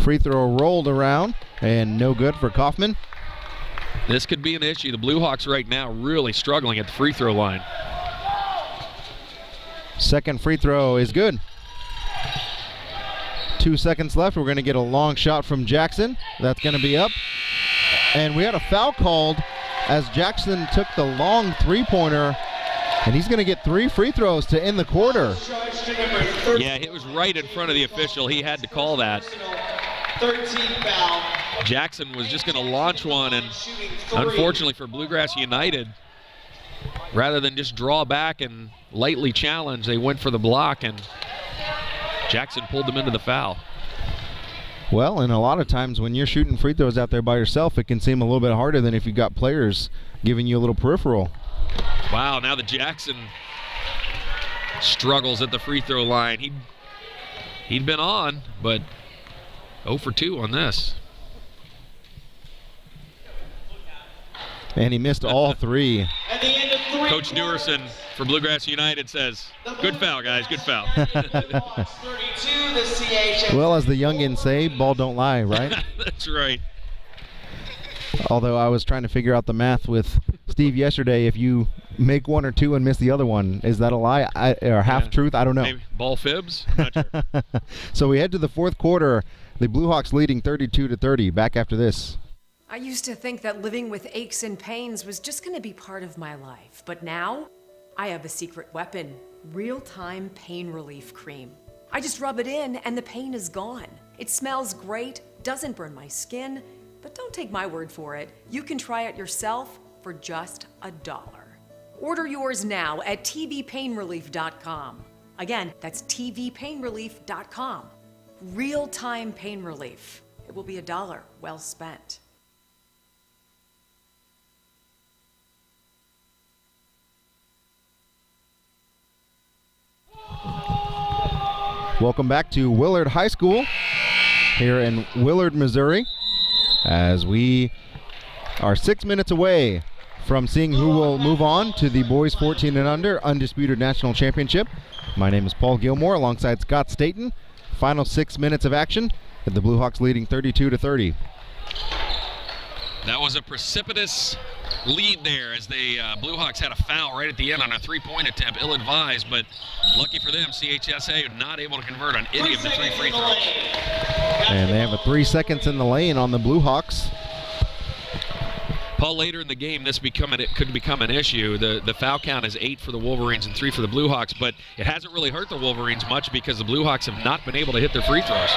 Free throw rolled around, and no good for Kaufman. This could be an issue. The Bluehawks right now really struggling at the free throw line. Second free throw is good. 2 seconds left. We're going to get a long shot from Jackson. That's going to be up. And we had a foul called as Jackson took the long three-pointer, and he's going to get 3 free throws to end the quarter. Yeah, it was right in front of the official. He had to call that. 13th foul. Jackson was just going to launch one, and unfortunately for Bluegrass United, rather than just draw back and lightly challenge, they went for the block, and Jackson pulled them into the foul. Well, and a lot of times when you're shooting free throws out there by yourself, it can seem a little bit harder than if you got players giving you a little peripheral. Wow, now the Jackson struggles at the free throw line. He'd been on, but 0 for 2 on this. And he missed all 3. At the end of 3 Coach Dewerson for Bluegrass United says, good foul, guys, good foul. 32, the CHSA. Well, as the youngins say, ball don't lie, right? That's right. Although I was trying to figure out the math with Steve yesterday. If you make 1 or 2 and miss the other one, is that a lie or half truth? I don't know. Maybe ball fibs? I'm not sure. So we head to the fourth quarter. The Bluehawks leading 32-30. Back after this. I used to think that living with aches and pains was just going to be part of my life. But now, I have a secret weapon, real-time pain relief cream. I just rub it in and the pain is gone. It smells great, doesn't burn my skin, but don't take my word for it. You can try it yourself for just $1. Order yours now at tvpainrelief.com. Again, that's tvpainrelief.com. Real-time pain relief. It will be $1 well spent. Welcome back to Willard High School here in Willard, Missouri, as we are 6 minutes away from seeing who will move on to the boys 14 and under undisputed national championship. My name is Paul Gilmore alongside Scott Staten. Final 6 minutes of action, with the Bluehawks leading 32-30. That was a precipitous lead there as the Bluehawks had a foul right at the end on a three-point attempt, ill-advised, but lucky for them, CHSA not able to convert on any of the 3 free throws. And they have a 3 seconds in the lane on the Bluehawks. Paul, later in the game, it could become an issue. The foul count is 8 for the Wolverines and 3 for the Bluehawks, but it hasn't really hurt the Wolverines much because the Bluehawks have not been able to hit their free throws.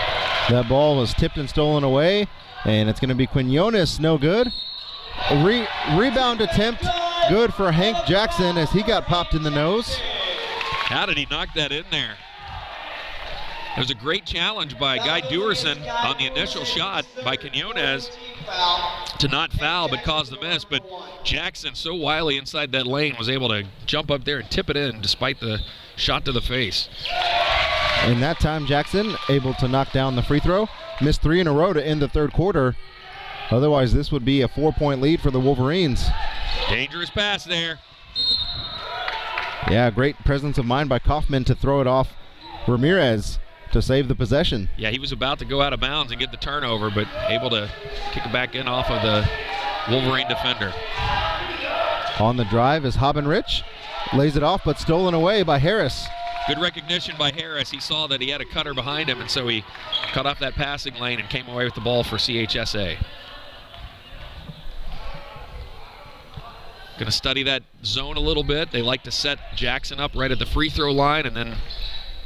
That ball was tipped and stolen away, and it's going to be Quinones, no good. A rebound attempt, good for Hank Jackson as he got popped in the nose. How did he knock that in there? It was a great challenge by Guy Dewerson on the initial shot by Quinones to not foul but cause the miss. But Jackson, so wily inside that lane, was able to jump up there and tip it in despite the shot to the face. And that time Jackson able to knock down the free throw. Missed 3 in a row to end the third quarter. Otherwise, this would be a 4-point lead for the Wolverines. Dangerous pass there. Yeah, great presence of mind by Kaufman to throw it off Ramirez to save the possession. Yeah, he was about to go out of bounds and get the turnover, but able to kick it back in off of the Wolverine defender. On the drive is Hobbenrich. Lays it off, but stolen away by Harris. Good recognition by Harris. He saw that he had a cutter behind him, and so he cut off that passing lane and came away with the ball for CHSA. Going to study that zone a little bit. They like to set Jackson up right at the free throw line, and then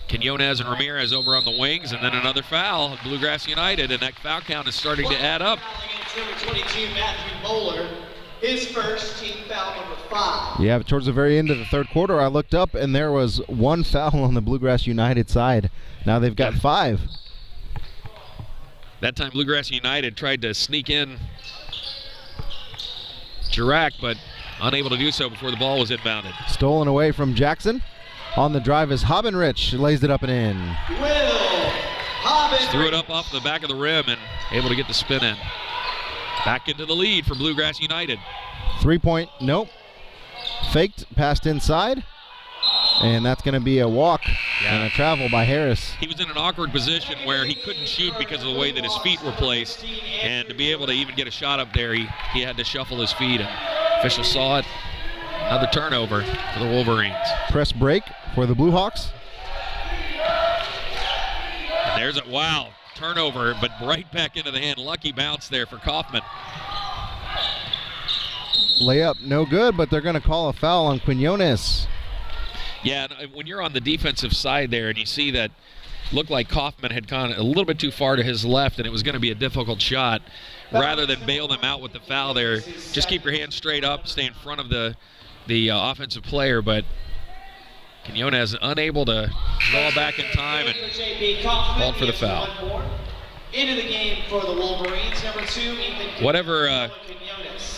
Quinones and Ramirez over on the wings, and then another foul at Bluegrass United, and that foul count is starting to add up. Number 22, Matthew Bowler, his first, team foul number 5. Yeah, towards the very end of the third quarter, I looked up, and there was 1 foul on the Bluegrass United side. Now they've got 5. That time Bluegrass United tried to sneak in Chirac, but unable to do so before the ball was inbounded. Stolen away from Jackson. On the drive is Hobbenrich, lays it up and in. Just threw it up off the back of the rim and able to get the spin in. Back into the lead for Bluegrass United. 3-point, nope. Faked, passed inside. And that's going to be a walk and a travel by Harris. He was in an awkward position where he couldn't shoot because of the way that his feet were placed. And to be able to even get a shot up there, he had to shuffle his feet. And officials saw it. Another turnover for the Wolverines. Press break for the Bluehawks. And there's a, wow, turnover, but right back into the hand. Lucky bounce there for Kaufman. Layup no good, but they're going to call a foul on Quinones. Yeah, when you're on the defensive side there and you see that looked like Kaufman had gone a little bit too far to his left, and it was going to be a difficult shot. Rather than bail them out with the foul there, just keep your hands straight up, stay in front of the offensive player, but Quinones unable to draw back in time and called for the foul. Into the game for the Wolverines, number 2, Ethan. Whatever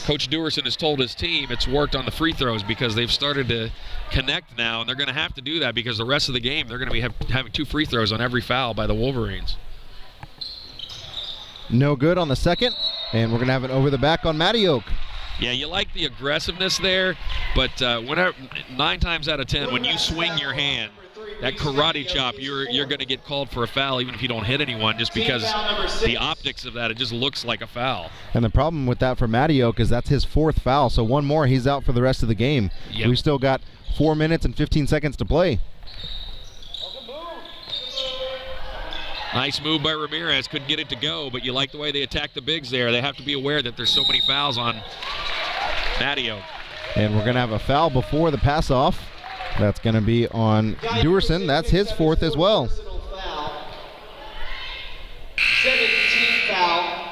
Coach Dewerson has told his team, it's worked on the free throws because they've started to connect now, and they're going to have to do that because the rest of the game they're going to be having 2 free throws on every foul by the Wolverines. No good on the second, and we're going to have it over the back on Matty Oak. Yeah, you like the aggressiveness there, but 9 times out of 10, when you swing your hand, that karate chop, you're going to get called for a foul even if you don't hit anyone, just because the optics of that, it just looks like a foul. And the problem with that for Matty Oak is that's his 4th foul, so one more, he's out for the rest of the game. Yep. We've still got 4 minutes and 15 seconds to play. Nice move by Ramirez. Couldn't get it to go, but you like the way they attack the bigs there. They have to be aware that there's so many fouls on Matty Oak. And we're going to have a foul before the pass-off. That's going to be on Dewerson. That's his 4th as well. 17 foul.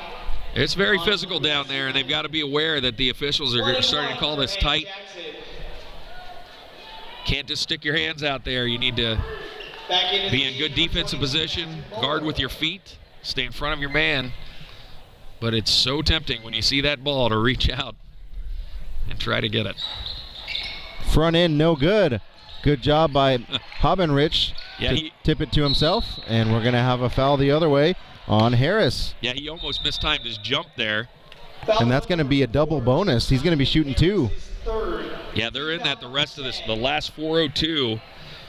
It's very physical down there, and they've got to be aware that the officials are starting to call this tight. Can't just stick your hands out there. You need to be in good defensive position, guard with your feet, stay in front of your man. But it's so tempting when you see that ball to reach out and try to get it. Front end, no good. Good job by Hobenrich Yeah, to tip it to himself, and we're going to have a foul the other way on Harris. Yeah, he almost mistimed his jump there. And that's going to be a double bonus. He's going to be shooting 2. Yeah, they're in that the rest of this, the last 4:02.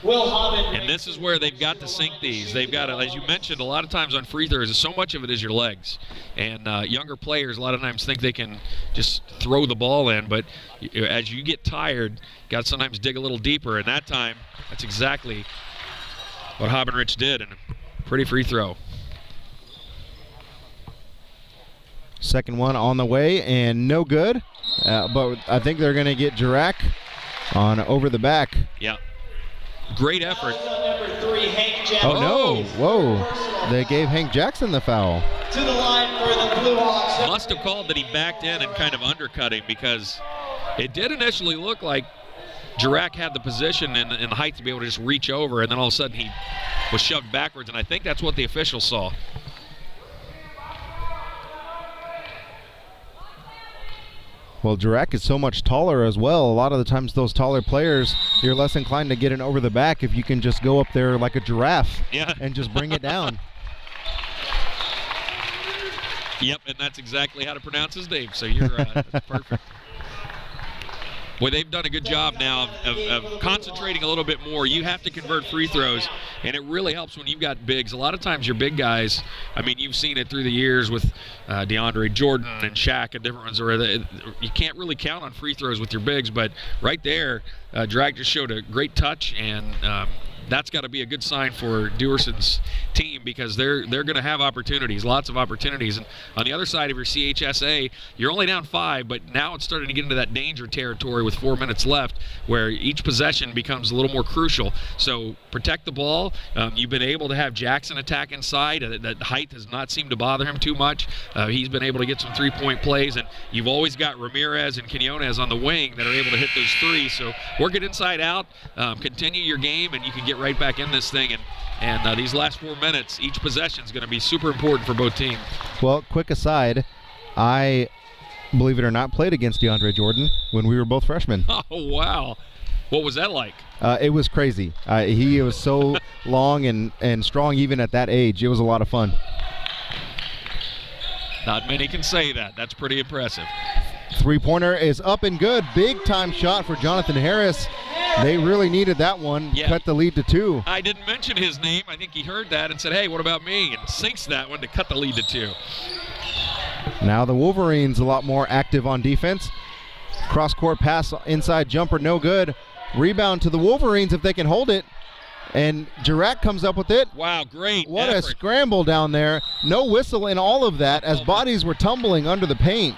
And this is where they've got to sink these. They've got to, as you mentioned, a lot of times on free throws, so much of it is your legs. And younger players a lot of times think they can just throw the ball in, but as you get tired, got to sometimes dig a little deeper. And that time, that's exactly what Hobenrich did, and a pretty free throw. Second one on the way, and no good. But I think they're going to get Jirac on over the back. Yeah. Great effort. Oh, no. Whoa. They gave Hank Jackson the foul. To the line for the Bluehawks. Must have called that he backed in and kind of undercut him, because it did initially look like Jirac had the position and the height to be able to just reach over, and then all of a sudden he was shoved backwards, and I think that's what the officials saw. Well, Jirac is so much taller as well. A lot of the times those taller players, you're less inclined to get it over the back if you can just go up there like a giraffe and just bring it down. Yep, and that's exactly how to pronounce his name, so you're perfect. Well, they've done a good job now of concentrating a little bit more. You have to convert free throws, and it really helps when you've got bigs. A lot of times your big guys, I mean, you've seen it through the years with DeAndre Jordan and Shaq and different ones. You can't really count on free throws with your bigs, but right there, Drag just showed a great touch, and that's got to be a good sign for Dewerson's team, because they're going to have opportunities, lots of opportunities. And on the other side of your CHSA, you're only down 5, but now it's starting to get into that danger territory with 4 minutes left, where each possession becomes a little more crucial. So protect the ball. You've been able to have Jackson attack inside. That height does not seem to bother him too much. He's been able to get some three-point plays, and you've always got Ramirez and Quinones on the wing that are able to hit those threes. So work it inside out, continue your game, and you can get right back in this thing. And these last 4 minutes, each possession is going to be super important for both teams. Well, quick aside, I, believe it or not, played against DeAndre Jordan when we were both freshmen. Oh, wow. What was that like? It was crazy. He was so long and strong even at that age. It was a lot of fun. Not many can say that. That's pretty impressive. Three-pointer is up and good. Big-time shot for Jonathan Harris. They really needed that one. Yeah. Cut the lead to 2. I didn't mention his name. I think he heard that and said, hey, what about me? And sinks that one to cut the lead to 2. Now the Wolverines a lot more active on defense. Cross-court pass, inside jumper, no good. Rebound to the Wolverines if they can hold it. And Jirac comes up with it. Wow, great What effort. a scramble down there. No whistle in all of that as bodies were tumbling under the paint.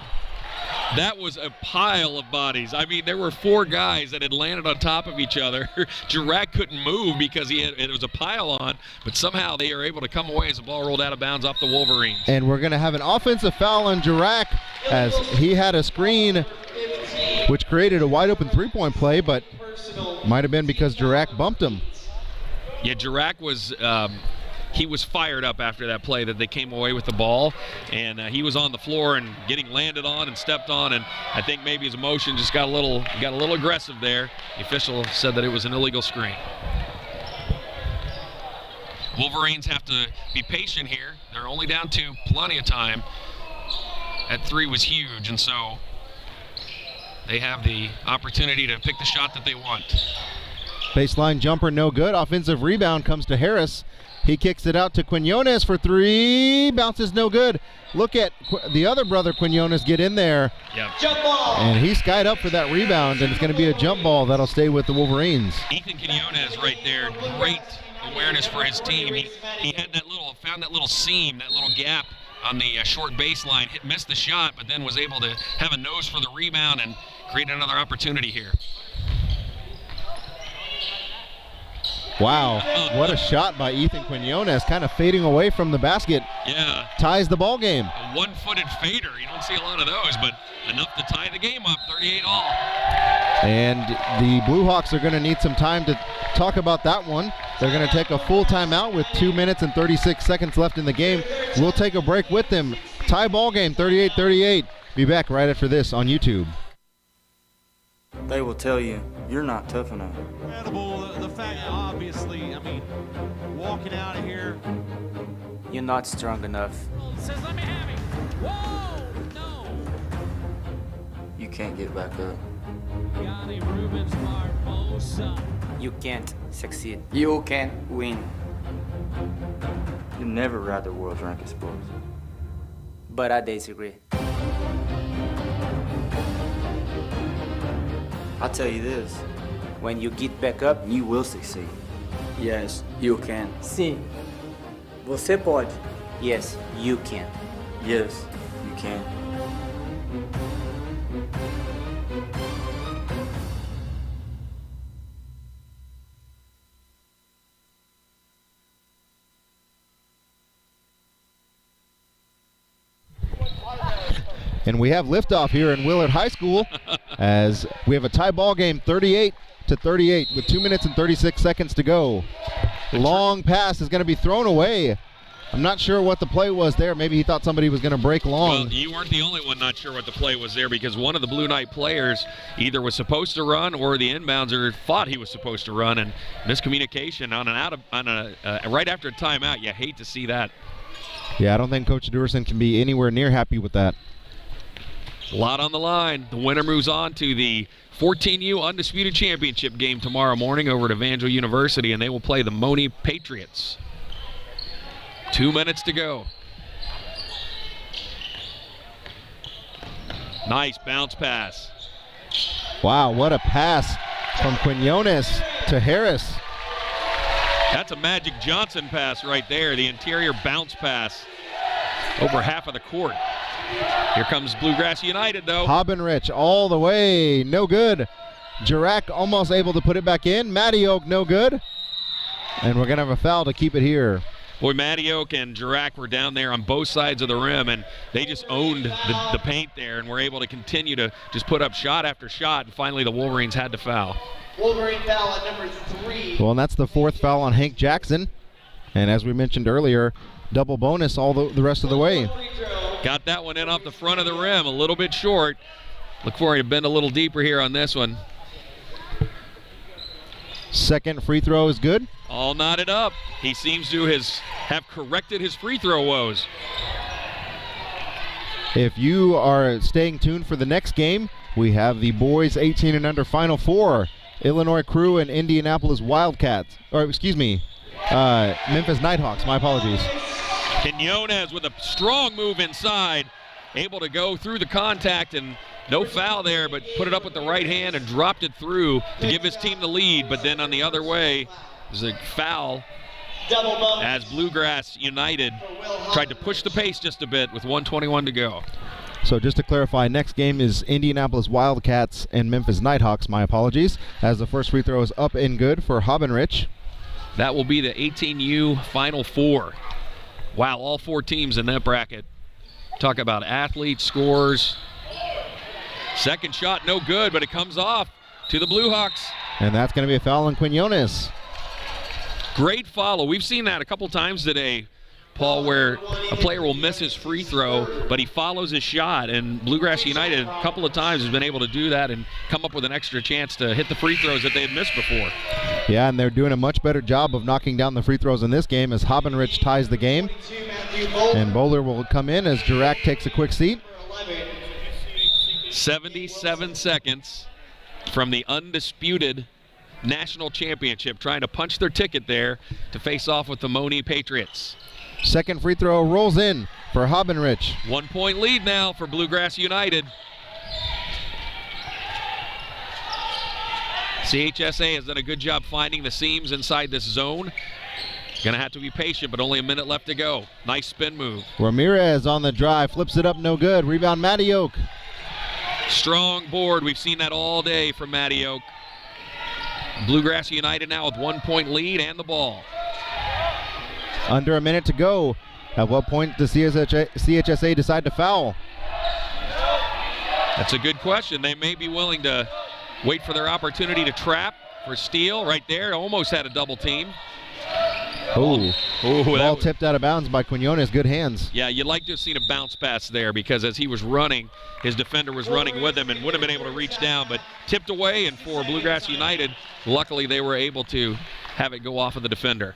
That was a pile of bodies. I mean, there were 4 guys that had landed on top of each other. Girac couldn't move because it was a pile on, but somehow they are able to come away as the ball rolled out of bounds off the Wolverines. And we're going to have an offensive foul on Girac as he had a screen which created a wide open three-point play, but might have been because Girac bumped him. Yeah, Girac was he was fired up after that play that they came away with the ball, and he was on the floor and getting landed on and stepped on, and I think maybe his emotion just got a little aggressive there. The official said that it was an illegal screen. Wolverines have to be patient here. They're only down 2, plenty of time. That 3 was huge, and so they have the opportunity to pick the shot that they want. Baseline jumper, no good. Offensive rebound comes to Harris. He kicks it out to Quinones for 3. Bounces no good. Look at the other brother Quinones get in there. Yep. Jump ball. And he skied up for that rebound, and it's going to be a jump ball that'll stay with the Wolverines. Ethan Quinones right there, great awareness for his team. He had found that little seam, that little gap on the short baseline, missed the shot, but then was able to have a nose for the rebound and create another opportunity here. Wow, what a shot by Ethan Quinones, kind of fading away from the basket. Yeah. Ties the ball game. A one-footed fader. You don't see a lot of those, but enough to tie the game up, 38 all. And the Bluehawks are going to need some time to talk about that one. They're going to take a full timeout with 2 minutes and 36 seconds left in the game. We'll take a break with them. Tie ball game, 38-38. Be back right after this on YouTube. They will tell you, you're not tough enough. Incredible, the fact, obviously, I mean, walking out of here. You're not strong enough. Says, let me have it. Whoa, no. You can't get back up. Yanni Rubens Barbosa. You can't succeed. You can't win. You never ride the world's ranked sports. But I disagree. I'll tell you this, when you get back up, you will succeed. Yes, you can. Sim, você pode. Yes, you can. Yes, you can. And we have liftoff here in Willard High School as we have a tie ball game, 38-38 with 2 minutes and 36 seconds to go. Long pass is going to be thrown away. I'm not sure what the play was there. Maybe he thought somebody was going to break long. Well, you weren't the only one not sure what the play was there, because one of the Blue Knight players either was supposed to run or the inbounder thought he was supposed to run, and miscommunication right after a timeout. You hate to see that. Yeah, I don't think Coach Durson can be anywhere near happy with that. A lot on the line. The winner moves on to the 14U Undisputed Championship game tomorrow morning over at Evangel University, and they will play the Moni Patriots. 2 minutes to go. Nice bounce pass. Wow, what a pass from Quinones to Harris. That's a Magic Johnson pass right there, the interior bounce pass over half of the court. Here comes Bluegrass United, though. Hobbenrich all the way, no good. Girac almost able to put it back in. Matty Oak, no good. And we're going to have a foul to keep it here. Boy, Matty Oak and Girac were down there on both sides of the rim, and they just owned the paint there and were able to continue to just put up shot after shot, and finally the Wolverines had to foul. Wolverine foul at number 3. Well, and that's the fourth foul on Hank Jackson. And as we mentioned earlier, double bonus all the rest of the way. Got that one in off the front of the rim, a little bit short. Look for him to bend a little deeper here on this one. Second free throw is good. All knotted up. He seems to have corrected his free throw woes. If you are staying tuned for the next game, we have the boys 18 and under Final Four. Illinois Crew and Indianapolis Wildcats. Or excuse me, Memphis Nighthawks. My apologies. Quinones with a strong move inside, able to go through the contact, and no foul there, but put it up with the right hand and dropped it through to give his team the lead. But then on the other way, there's a foul as Bluegrass United tried to push the pace just a bit with 1:21 to go. So just to clarify, next game is Indianapolis Wildcats and Memphis Nighthawks. My apologies. As the first free throw is up and good for Hobenrich. That will be the 18U Final Four. Wow, all 4 teams in that bracket. Talk about athletes, scores. Second shot, no good, but it comes off to the Bluehawks. And that's going to be a foul on Quinones. Great follow. We've seen that a couple times today, Paul, where a player will miss his free throw, but he follows his shot. And Bluegrass United a couple of times has been able to do that and come up with an extra chance to hit the free throws that they had missed before. Yeah, and they're doing a much better job of knocking down the free throws in this game as Hobenrich ties the game. And Bowler will come in as Durack takes a quick seat. 77 seconds from the undisputed national championship, trying to punch their ticket there to face off with the Moni Patriots. Second free throw rolls in for Hobenrich. 1 point lead now for Bluegrass United. CHSA has done a good job finding the seams inside this zone. Gonna have to be patient, but only a minute left to go. Nice spin move. Ramirez on the drive, flips it up, no good. Rebound, Matty Oak. Strong board. We've seen that all day from Matty Oak. Bluegrass United now with 1 point lead and the ball. Under a minute to go. At what point does CHSA decide to foul? That's a good question. They may be willing to wait for their opportunity to trap for steal. Right there, almost had a double team. Ball tipped out of bounds by Quinones. Good hands. Yeah, you'd like to have seen a bounce pass there because as he was running, his defender was running with him and would have been able to reach down, but tipped away. And for Bluegrass United, luckily they were able to have it go off of the defender.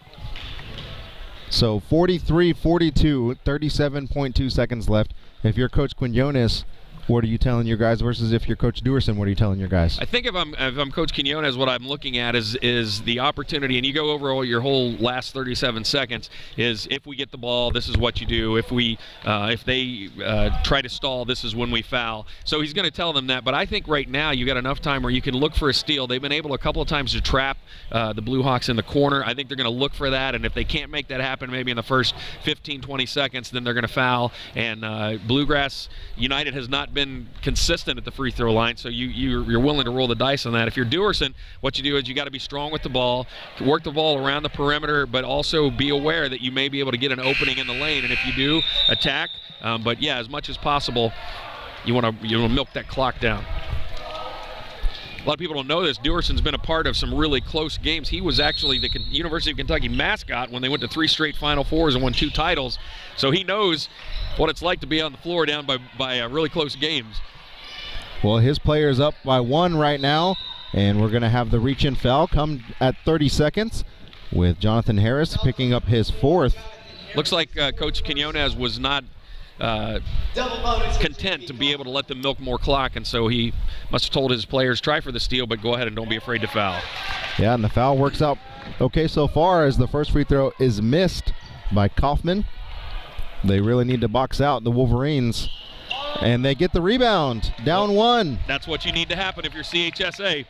So 43-42, 37.2 seconds left. If you're Coach Quinones, what are you telling your guys versus if you're Coach Dewerson, what are you telling your guys? I think if I'm Coach Quinones, what I'm looking at is the opportunity, and you go over your whole last 37 seconds, is if we get the ball, this is what you do. If they try to stall, this is when we foul. So he's going to tell them that, but I think right now you got enough time where you can look for a steal. They've been able a couple of times to trap the Bluehawks in the corner. I think they're going to look for that, and if they can't make that happen maybe in the first 15, 20 seconds, then they're going to foul. And Bluegrass United has not been consistent at the free throw line, so you're willing to roll the dice on that. If you're Dewerson, what you do is you got to be strong with the ball, work the ball around the perimeter, but also be aware that you may be able to get an opening in the lane, and if you do, attack. But yeah, as much as possible, you want to milk that clock down. A lot of people don't know this. Dewerson's been a part of some really close games. He was actually the University of Kentucky mascot when they went to 3 straight Final Fours and won 2 titles. So he knows what it's like to be on the floor down by really close games. Well, his player's up by 1 right now, and we're going to have the reach-in foul come at 30 seconds with Jonathan Harris picking up his 4th. Looks like Coach Quinones was not content to be able to let them milk more clock, and so he must have told his players, try for the steal, but go ahead and don't be afraid to foul. Yeah, and the foul works out okay so far as the first free throw is missed by Kaufman. They really need to box out the Wolverines, and they get the rebound, down 1. That's what you need to happen if you're CHSA.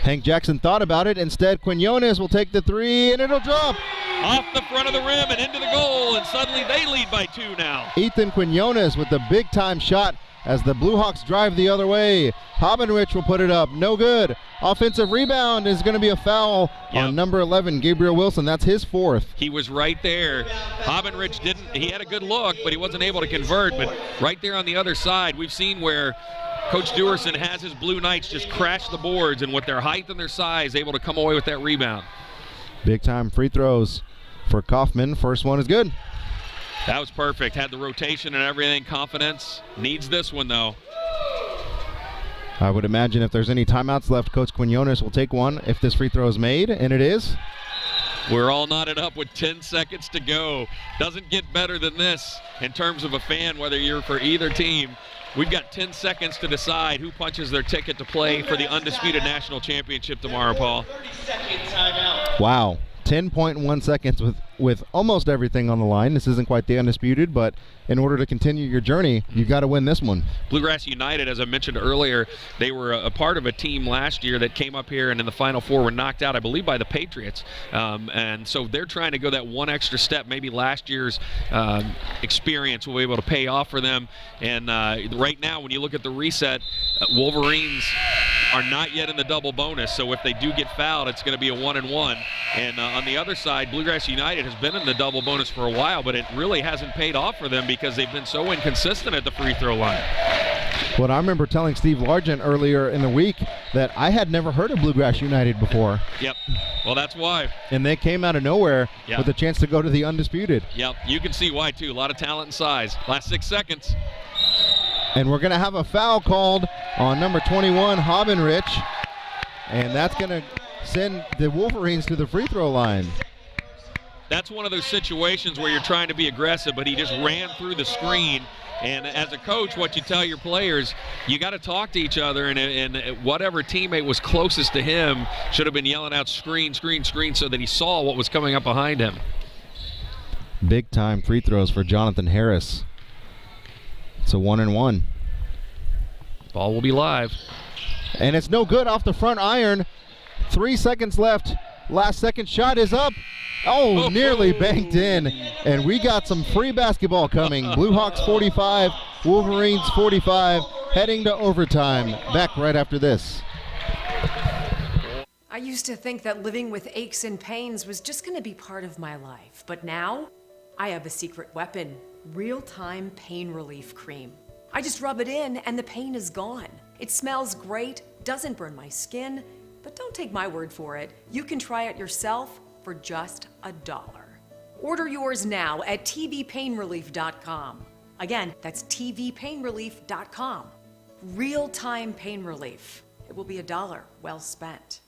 Hank Jackson thought about it. Instead, Quinones will take the 3, and it'll drop. Off the front of the rim and into the goal, and suddenly they lead by 2 now. Ethan Quinones with the big-time shot as the Bluehawks drive the other way. Hobenrich will put it up. No good. Offensive rebound is going to be a foul on number 11, Gabriel Wilson. That's his 4th. He was right there. Hobenrich he had a good look, but he wasn't able to convert. But right there on the other side, we've seen where Coach Dewerson has his Blue Knights just crash the boards, and with their height and their size, able to come away with that rebound. Big-time free throws for Kaufman. First one is good. That was perfect. Had the rotation and everything. Confidence. Needs this one, though. I would imagine if there's any timeouts left, Coach Quinones will take one if this free throw is made, and it is. We're all knotted up with 10 seconds to go. Doesn't get better than this in terms of a fan, whether you're for either team. We've got 10 seconds to decide who punches their ticket to play for the undisputed national championship tomorrow, Paul. Wow. 10.1 seconds with with almost everything on the line. This isn't quite the undisputed, but in order to continue your journey, you've got to win this one. Bluegrass United, as I mentioned earlier, they were a part of a team last year that came up here and in the Final Four were knocked out, I believe, by the Patriots. And so they're trying to go that one extra step. Maybe last year's experience will be able to pay off for them. And right now, when you look at the reset, Wolverines are not yet in the double bonus. So if they do get fouled, it's going to be a 1-and-1. And on the other side, Bluegrass United has been in the double bonus for a while, but it really hasn't paid off for them because they've been so inconsistent at the free throw line. Well, I remember telling Steve Largent earlier in the week that I had never heard of Bluegrass United before. Yep. Well, that's why. And they came out of nowhere with a chance to go to the undisputed. Yep. You can see why, too. A lot of talent and size. Last 6 seconds. And we're going to have a foul called on number 21, Hobenrich. And that's going to send the Wolverines to the free throw line. That's one of those situations where you're trying to be aggressive, but he just ran through the screen. And as a coach, what you tell your players, you got to talk to each other, and whatever teammate was closest to him should have been yelling out screen, screen, screen, so that he saw what was coming up behind him. Big time free throws for Jonathan Harris. It's a 1-and-1. Ball will be live. And it's no good off the front iron. 3 seconds left. Last second shot is up. Oh, nearly banked in. And we got some free basketball coming. Bluehawks 45, Wolverines 45, heading to overtime. Back right after this. I used to think that living with aches and pains was just going to be part of my life. But now, I have a secret weapon. Real-time pain relief cream. I just rub it in and the pain is gone. It smells great, doesn't burn my skin, but don't take my word for it. You can try it yourself for just $1. Order yours now at tvpainrelief.com. Again, that's tvpainrelief.com. Real-time pain relief. It will be $1 well spent.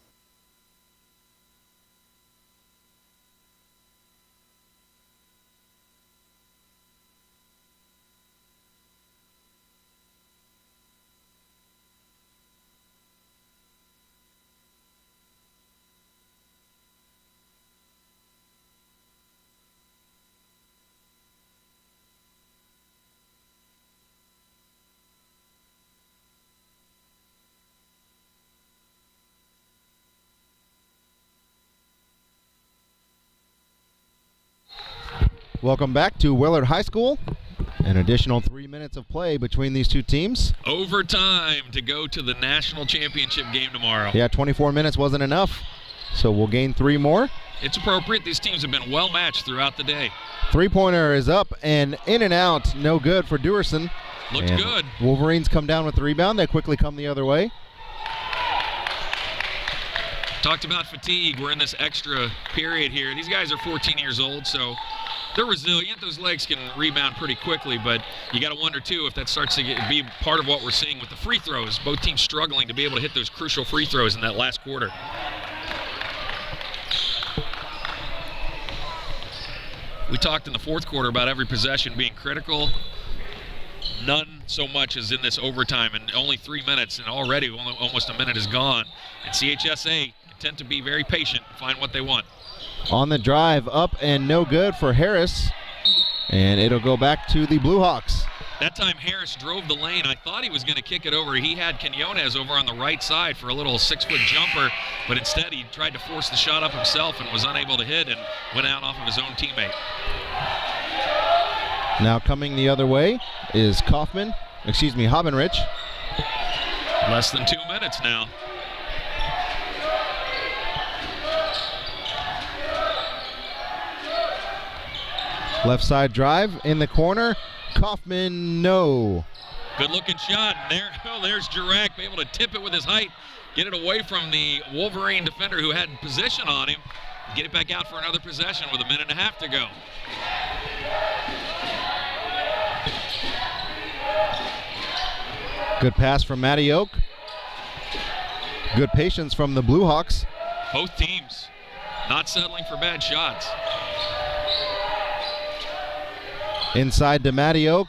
Welcome back to Willard High School. An additional 3 minutes of play between these two teams. Overtime to go to the national championship game tomorrow. Yeah, 24 minutes wasn't enough, so we'll gain 3 more. It's appropriate. These teams have been well matched throughout the day. Three-pointer is up and in and out. No good for Dewerson. Looked good. Wolverines come down with the rebound. They quickly come the other way. Talked about fatigue. We're in this extra period here. These guys are 14 years old, so they're resilient. Those legs can rebound pretty quickly, but you got to wonder, too, if that starts to be part of what we're seeing with the free throws. Both teams struggling to be able to hit those crucial free throws in that last quarter. We talked in the fourth quarter about every possession being critical. None so much as in this overtime, and only 3 minutes, and already almost a minute is gone. And CHSA tend to be very patient and find what they want. On the drive, up and no good for Harris. And it'll go back to the Bluehawks. That time Harris drove the lane. I thought he was going to kick it over. He had Quinones over on the right side for a little 6-foot jumper, but instead he tried to force the shot up himself and was unable to hit and went out off of his own teammate. Now coming the other way is Hobenrich. Less than 2 minutes now. Left side drive in the corner. Kaufman, no. Good looking shot. There's Jurek, able to tip it with his height, get it away from the Wolverine defender who had position on him, get it back out for another possession with 1.5 minutes to go. Good pass from Matty Oak. Good patience from the Bluehawks. Both teams not settling for bad shots. Inside to Matty Oak.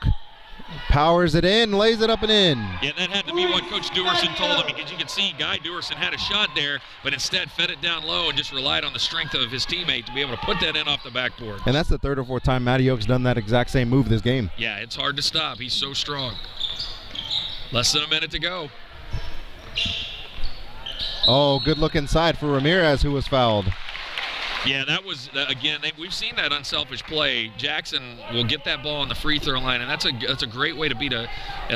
powers it in, lays it up and in. Yeah, that had to be what Coach Dewerson told him, because you can see Guy Dewerson had a shot there, but instead fed it down low and just relied on the strength of his teammate to be able to put that in off the backboard. And that's the third or fourth time Matty Oak's done that exact same move this game. Yeah, it's hard to stop. He's so strong. Less than a minute to go. Oh, good look inside for Ramirez, who was fouled. Yeah, that was, again, we've seen that unselfish play. Jackson will get that ball on the free throw line, and that's a great way to beat a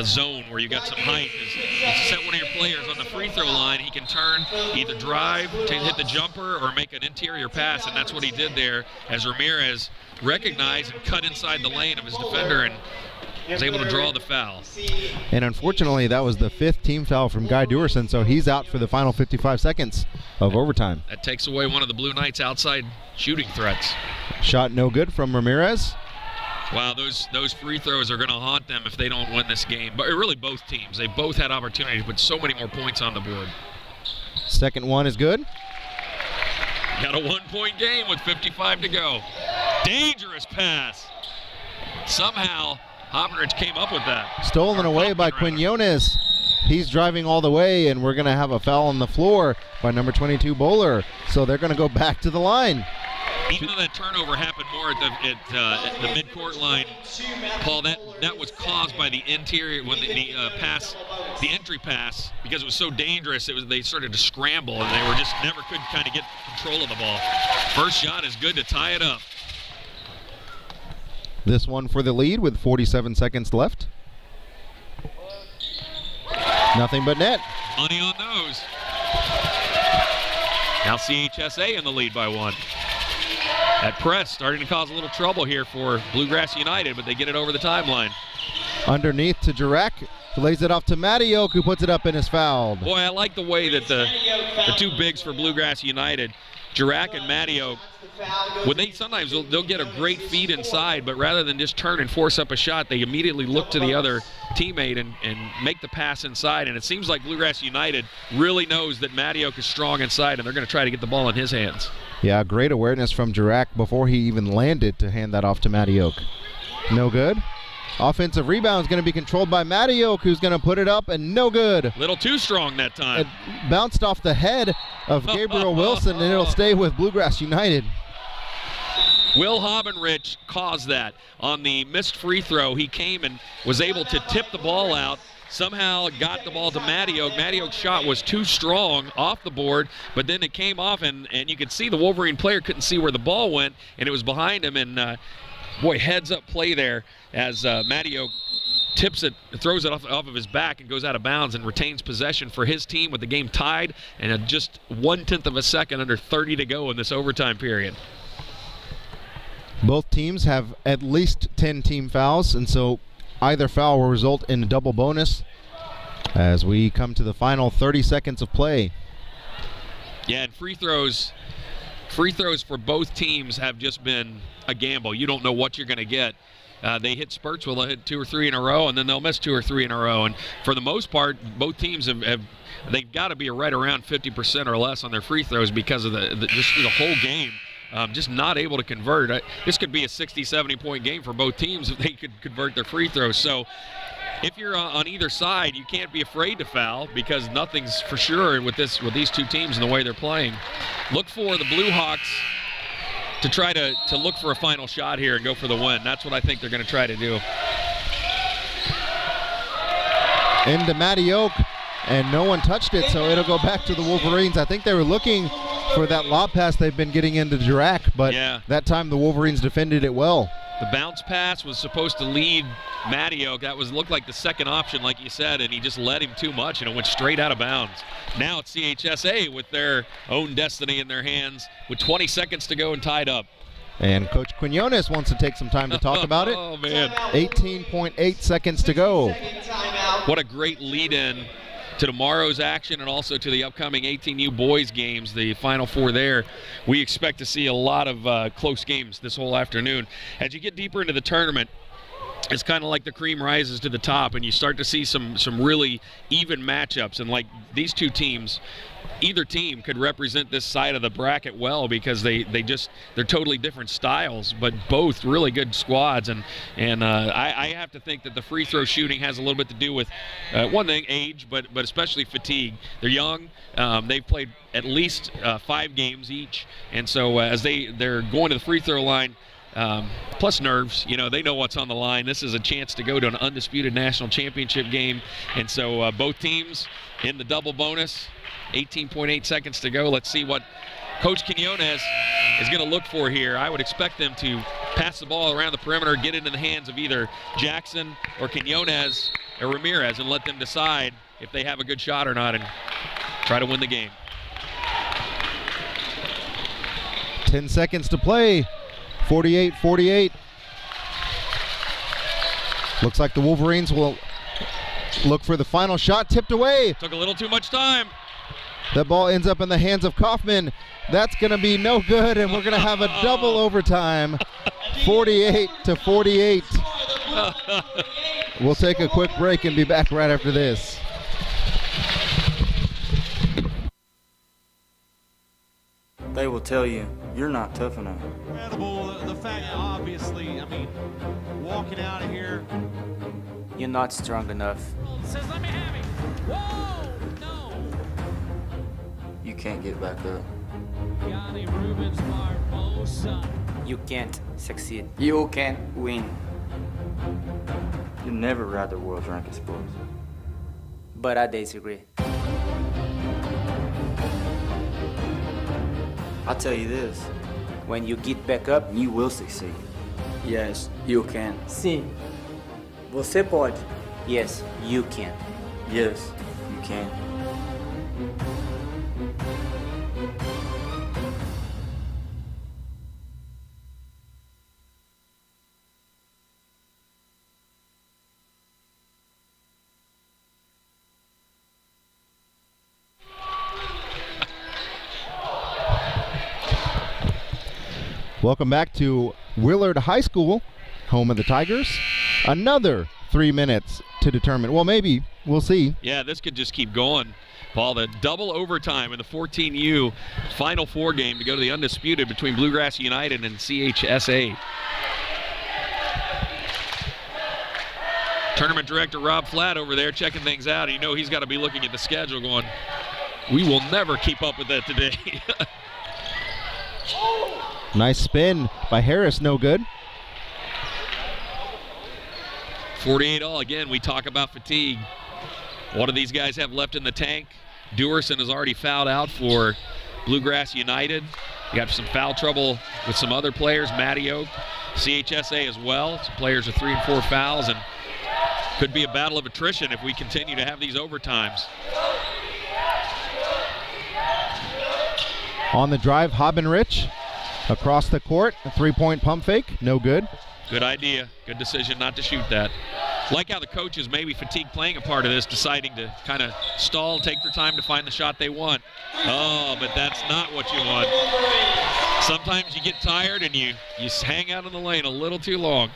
zone where you got some height. Is set one of your players on the free throw line. He can turn, either drive to hit the jumper or make an interior pass, and that's what he did there as Ramirez recognized and cut inside the lane of his defender and was able to draw the foul. And unfortunately, that was the 5th team foul from Guy Dewerson, so he's out for the final 55 seconds of overtime. That takes away one of the Blue Knights' outside shooting threats. Shot no good from Ramirez. Wow, those free throws are going to haunt them if they don't win this game. But really, both teams. They both had opportunities to put so many more points on the board. Second one is good. Got a 1-point game with 55 to go. Dangerous pass. Somehow, Hopperidge came up with that. Stolen away by Quinones. He's driving all the way, and we're going to have a foul on the floor by number 22, Bowler. So they're going to go back to the line. Even though that turnover happened more at the midcourt line, Paul, that was caused by the interior when the entry pass, because it was so dangerous. They started to scramble, and they were just never could kind of get control of the ball. First shot is good to tie it up. This one for the lead with 47 seconds left. Nothing but net. Money on those. Now CHSA in the lead by 1. That press starting to cause a little trouble here for Bluegrass United, but they get it over the timeline. Underneath to Jurek, who lays it off to Matty Oak, who puts it up and is fouled. Boy, I like the way that the two bigs for Bluegrass United, Jurek and Matty Oak, when sometimes they'll get a great feed inside, but rather than just turn and force up a shot, they immediately look to the other teammate and make the pass inside. And it seems like Bluegrass United really knows that Matty Oak is strong inside, and they're going to try to get the ball in his hands. Yeah, great awareness from Jurek before he even landed to hand that off to Matty Oak. No good. Offensive rebound is going to be controlled by Matty Oak, who's going to put it up, and no good. Little too strong that time. It bounced off the head of Gabriel Wilson, and it'll stay with Bluegrass United. Will Hopperidge caused that. On the missed free throw, he came and was able to tip the ball out. Somehow got the ball to Matty Oak. Matty Oak's shot was too strong off the board, but then it came off, and you could see the Wolverine player couldn't see where the ball went, and it was behind him. And boy, heads up play there as Matty Oak tips it, throws it off of his back and goes out of bounds and retains possession for his team with the game tied and just 1/10 of a second under 30 to go in this overtime period. Both teams have at least 10 team fouls, and so either foul will result in a double bonus as we come to the final 30 seconds of play. Yeah, and free throws for both teams have just been a gamble. You don't know what you're going to get. They hit spurts where they'll hit 2 or 3 in a row, and then they'll miss 2 or 3 in a row. And for the most part, both teams they've got to be right around 50% or less on their free throws because of just the whole game. Just not able to convert. This could be a 60, 70-point game for both teams if they could convert their free throws. So if you're on either side, you can't be afraid to foul because nothing's for sure with these two teams and the way they're playing. Look for the Bluehawks to try to look for a final shot here and go for the win. That's what I think they're going to try to do. Into Matty Oak, and no one touched it, so it'll go back to the Wolverines. I think they were looking for that lob pass they've been getting into Jurek, but that time the Wolverines defended it well. The bounce pass was supposed to lead Matty Oak. That looked like the second option, like you said, and he just led him too much, and it went straight out of bounds. Now it's CHSA with their own destiny in their hands with 20 seconds to go and tied up. And Coach Quinones wants to take some time to talk about it. Oh, man. 18.8 seconds to go. What a great lead-in to tomorrow's action and also to the upcoming 18U boys games, the Final Four there. We expect to see a lot of close games this whole afternoon. As you get deeper into the tournament, it's kind of like the cream rises to the top, and you start to see some really even matchups. And like these two teams, either team could represent this side of the bracket well, because they're totally different styles, but both really good squads. And I have to think that the free throw shooting has a little bit to do with one thing, age, but especially fatigue. They're young. They've played at least 5 games each, and so as they're going to the free throw line, plus nerves, they know what's on the line. This is a chance to go to an undisputed national championship game, and so both teams in the double bonus. 18.8 seconds to go. Let's see what Coach Quinones is going to look for here. I would expect them to pass the ball around the perimeter, get it in the hands of either Jackson or Quinones or Ramirez, and let them decide if they have a good shot or not and try to win the game. 10 seconds to play. 48-48. Looks like the Wolverines will look for the final shot. Tipped away. Took a little too much time. That ball ends up in the hands of Kaufman. That's going to be no good, and we're going to have a double overtime. 48-48. We'll take a quick break and be back right after this. They will tell you, you're not tough enough. Incredible, the fact that obviously, walking out of here. You're not strong enough. Says, let me have it. Whoa, no. You can't get back up. Yanni Rubens Barbosa. You can't succeed. You can't win. You never ride the world's ranked sports. But I disagree. I'll tell you this. When you get back up, You will succeed. yes, you can. Sim. Você pode. Yes, you can. Yes, you can. Welcome back to Willard High School, home of the Tigers. Another 3 minutes to determine. Well, maybe. We'll see. Yeah, this could just keep going. Paul, the double overtime in the 14U Final Four game to go to the undisputed between Bluegrass United and CHSA. Tournament director Rob Flatt over there checking things out. He's got to be looking at the schedule going, we will never keep up with that today. Nice spin by Harris, no good. 48 all. Again, we talk about fatigue. What do these guys have left in the tank? Dewerson has already fouled out for Bluegrass United. You got some foul trouble with some other players, Matty Oak, CHSA as well. Some players are 3 and 4 fouls, and could be a battle of attrition if we continue to have these overtimes. On the drive, Hobbenrich across the court, a three-point pump fake, no good. Good idea. Good decision not to shoot that. Like how the coaches, maybe fatigue playing a part of this, deciding to kind of stall, take their time to find the shot they want. Oh, but that's not what you want. Sometimes you get tired and you hang out in the lane a little too long.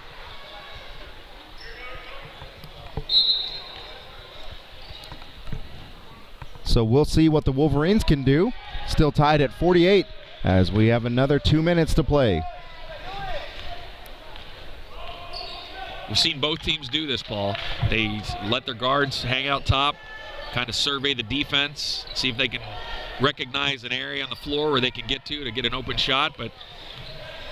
So we'll see what the Wolverines can do. Still tied at 48 as we have another 2 minutes to play. We've seen both teams do this, Paul. They let their guards hang out top, kind of survey the defense, see if they can recognize an area on the floor where they can get to get an open shot, but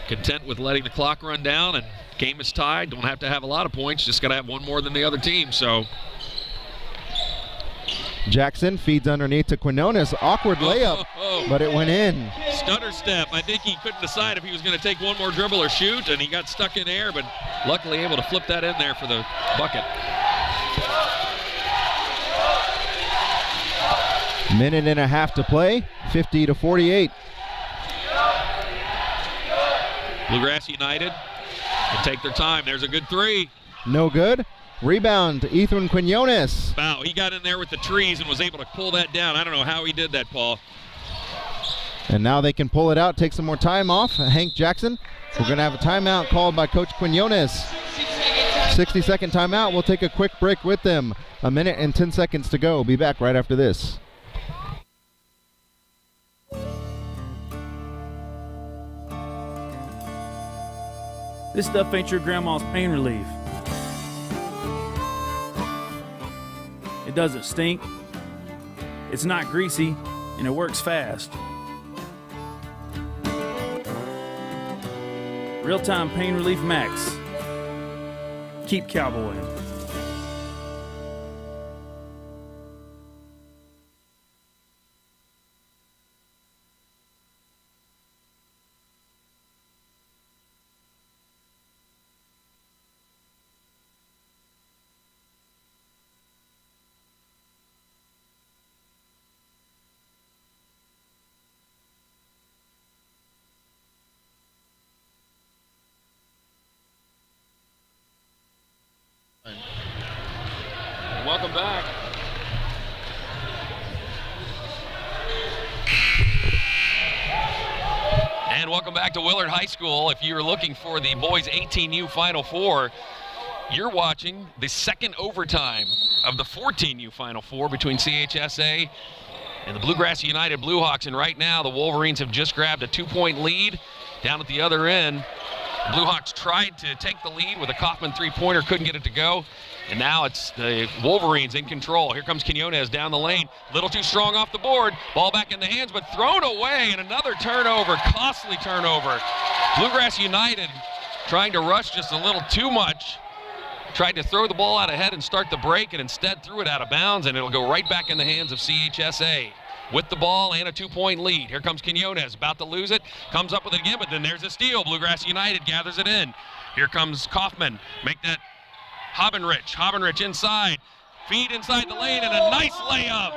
content with letting the clock run down, and game is tied. Don't have to have a lot of points, just got to have one more than the other team. So Jackson feeds underneath to Quinones. Awkward layup, but it went in. Stutter step. I think he couldn't decide if he was going to take one more dribble or shoot, and he got stuck in air, but luckily able to flip that in there for the bucket. Minute and a half to play, 50-48. Bluegrass United will take their time. There's a good three. No good. Rebound, Ethan Quinones. Wow, he got in there with the trees and was able to pull that down. I don't know how he did that, Paul. And now they can pull it out, take some more time off. Hank Jackson, we're going to have a timeout called by Coach Quinones. 60-second timeout. We'll take a quick break with them. A minute and 10 seconds to go. Be back right after this. This stuff ain't your grandma's pain relief. It doesn't stink, it's not greasy, and it works fast. Real-time pain relief max. Keep cowboying. Welcome back. And welcome back to Willard High School. If you're looking for the boys 18U Final Four, you're watching the second overtime of the 14U Final Four between CHSA and the Bluegrass United Bluehawks. And right now, the Wolverines have just grabbed a 2-point lead down at the other end. The Bluehawks tried to take the lead with a Kaufman three-pointer, couldn't get it to go. And now it's the Wolverines in control. Here comes Quinones down the lane. Little too strong off the board. Ball back in the hands, but thrown away, and another turnover, costly turnover. Bluegrass United trying to rush just a little too much. Tried to throw the ball out ahead and start the break, and instead threw it out of bounds, and it'll go right back in the hands of CHSA. With the ball and a 2-point lead. Here comes Quinones, about to lose it. Comes up with it again, but then there's a steal. Bluegrass United gathers it in. Here comes Kaufman. Make that Hobenrich. Hobenrich inside. Feed inside the lane, and a nice layup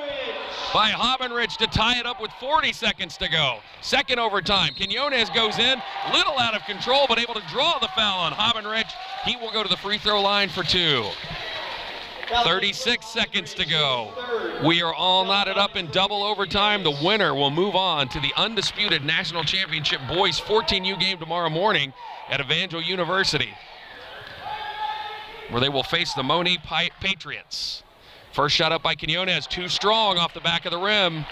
by Hobenrich to tie it up with 40 seconds to go. Second overtime. Quinones goes in, little out of control, but able to draw the foul on Hobenrich. He will go to the free throw line for 2. 36 seconds to go. We are all knotted up in double overtime. The winner will move on to the undisputed national championship boys 14U game tomorrow morning at Evangel University, where they will face the Moni Patriots. First shot up by Quinones, too strong off the back of the rim.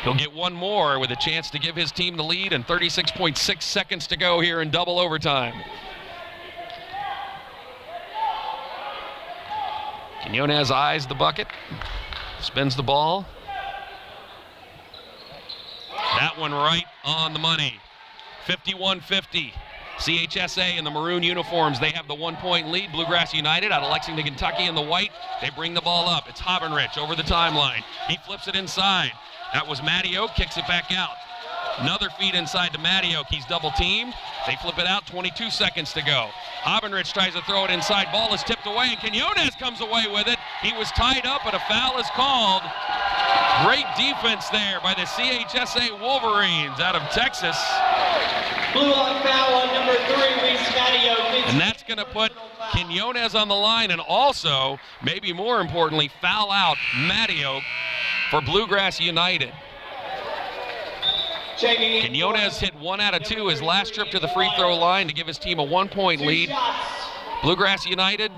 He'll get one more with a chance to give his team the lead, and 36.6 seconds to go here in double overtime. Quinones eyes the bucket, spins the ball. That one right on the money. 51-50. CHSA in the maroon uniforms, they have the 1-point lead. Bluegrass United out of Lexington, Kentucky in the white. They bring the ball up. It's Hobenrich over the timeline. He flips it inside. That was Matty Oak, kicks it back out. Another feed inside to Matty Oak. He's double teamed. They flip it out, 22 seconds to go. Hobenrich tries to throw it inside. Ball is tipped away, and Quinones comes away with it. He was tied up, but a foul is called. Great defense there by the CHSA Wolverines out of Texas. Blue on foul on number 3, Reese Matty Oak. And that's going to put Quinones on the line, and also, maybe more importantly, foul out Matty Oak for Bluegrass United. Quinones hit 1 out of 2 his last trip to the free throw line to give his team a 1-point lead. Bluegrass United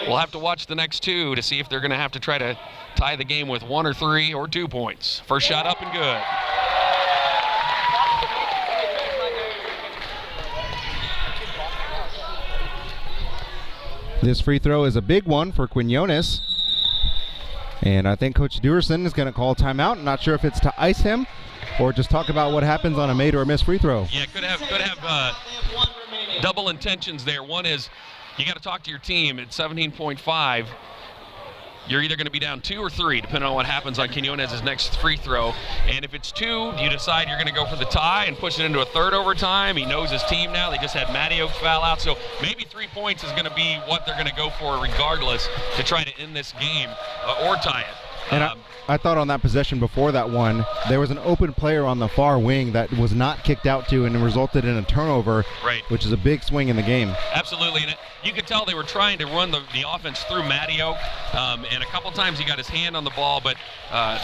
will have to watch the next 2 to see if they're going to have to try to tie the game with 1 or 3 or 2 points. First shot up and good. This free throw is a big one for Quinones. And I think Coach Dewerson is going to call timeout. I'm not sure if it's to ice him or just talk about what happens on a made or a missed free throw. Yeah, could have double intentions there. One is you got to talk to your team at 17.5. You're either going to be down 2 or 3, depending on what happens on Quinones' next free throw. And if it's 2, you decide you're going to go for the tie and push it into a third overtime. He knows his team now. They just had Matty Oak foul out. So maybe 3 points is going to be what they're going to go for regardless to try to end this game or tie it. And I thought on that possession before that one, there was an open player on the far wing that was not kicked out to and resulted in a turnover, right, which is a big swing in the game. Absolutely. And you could tell they were trying to run the offense through Matty Oak, and a couple times he got his hand on the ball, but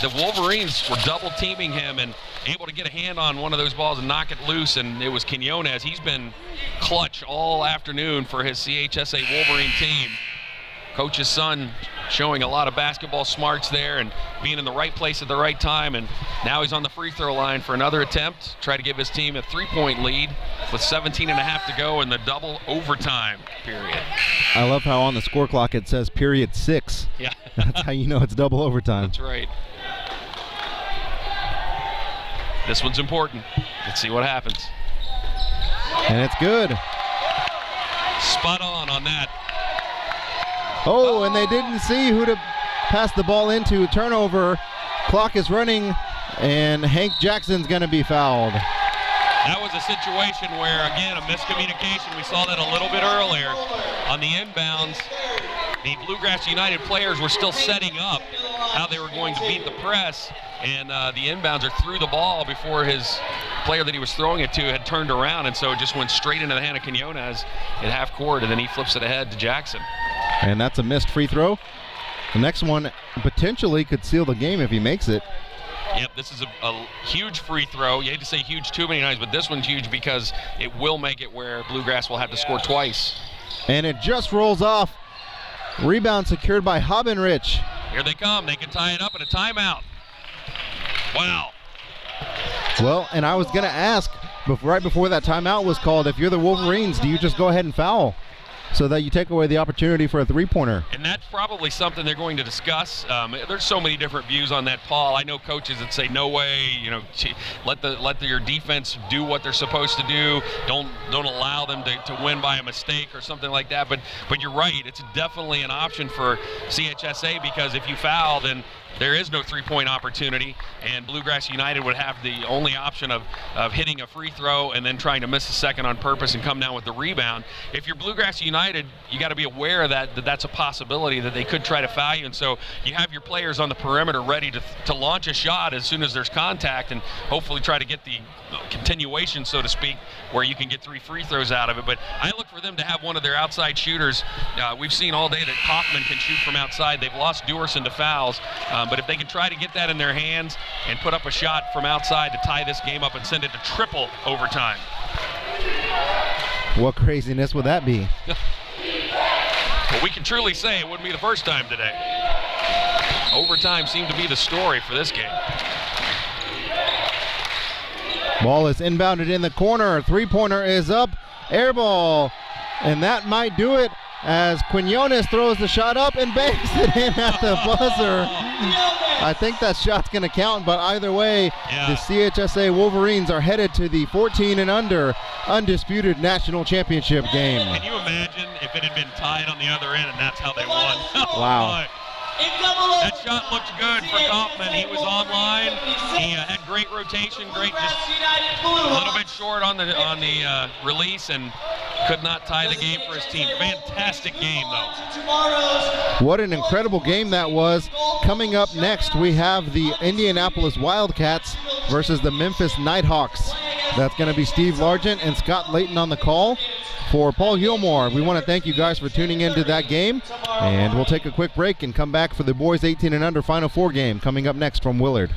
the Wolverines were double teaming him and able to get a hand on one of those balls and knock it loose, and it was Quinones. He's been clutch all afternoon for his CHSA Wolverine team. Coach's son showing a lot of basketball smarts there and being in the right place at the right time. And now he's on the free throw line for another attempt. Try to give his team a 3-point lead with 17 and a half to go in the double overtime period. I love how on the score clock it says period 6. Yeah. That's how you know it's double overtime. That's right. This one's important. Let's see what happens. And it's good. Spot on that. Oh, and they didn't see who to pass the ball into. Turnover. Clock is running, and Hank Jackson's going to be fouled. That was a situation where, again, a miscommunication. We saw that a little bit earlier. On the inbounds, the Bluegrass United players were still setting up how they were going to beat the press, and the inbounder threw the ball before his player that he was throwing it to had turned around, and so it just went straight into the hand of Quinones at half court, and then he flips it ahead to Jackson. And that's a missed free throw. The next one potentially could seal the game if he makes it. Yep, this is a huge free throw. You hate to say huge too many times, but this one's huge because it will make it where Bluegrass will have to score twice. And it just rolls off. Rebound secured by Hobbenrich. Here they come. They can tie it up in a timeout. Wow. Well, and I was going to ask, right before that timeout was called, if you're the Wolverines, do you just go ahead and foul so that you take away the opportunity for a three-pointer? And that's probably something they're going to discuss. There's so many different views on that, Paul. I know coaches that say, no way, let your defense do what they're supposed to do. Don't allow them to win by a mistake or something like that. But you're right. It's definitely an option for CHSA, because if you foul, then there is no three-point opportunity, and Bluegrass United would have the only option of hitting a free throw and then trying to miss a second on purpose and come down with the rebound. If you're Bluegrass United, you got to be aware of that's a possibility, that they could try to foul you, and so you have your players on the perimeter ready to launch a shot as soon as there's contact and hopefully try to get the continuation, so to speak, where you can get 3 free throws out of it. But I look for them to have one of their outside shooters. We've seen all day that Kaufman can shoot from outside. They've lost Dewerson to fouls. But if they can try to get that in their hands and put up a shot from outside to tie this game up and send it to triple overtime. What craziness would that be? Well, we can truly say it wouldn't be the first time today. Overtime seemed to be the story for this game. Ball is inbounded in the corner. Three-pointer is up. Air ball. And that might do it, as Quinones throws the shot up and banks it in at the buzzer. I think that shot's going to count, but either way, the CHSA Wolverines are headed to the 14 and under undisputed national championship game. Can you imagine if it had been tied on the other end and that's how they won? Wow. That shot looked good for Kaufman. He was online. He had great rotation, just a little bit short on the release, and could not tie the game for his team. Fantastic game, though. What an incredible game that was. Coming up next, we have the Indianapolis Wildcats versus the Memphis Nighthawks. That's going to be Steve Largent and Scott Layton on the call. For Paul Gilmore, we want to thank you guys for tuning into that game, and we'll take a quick break and come back for the boys 18 and under Final Four game coming up next from Willard.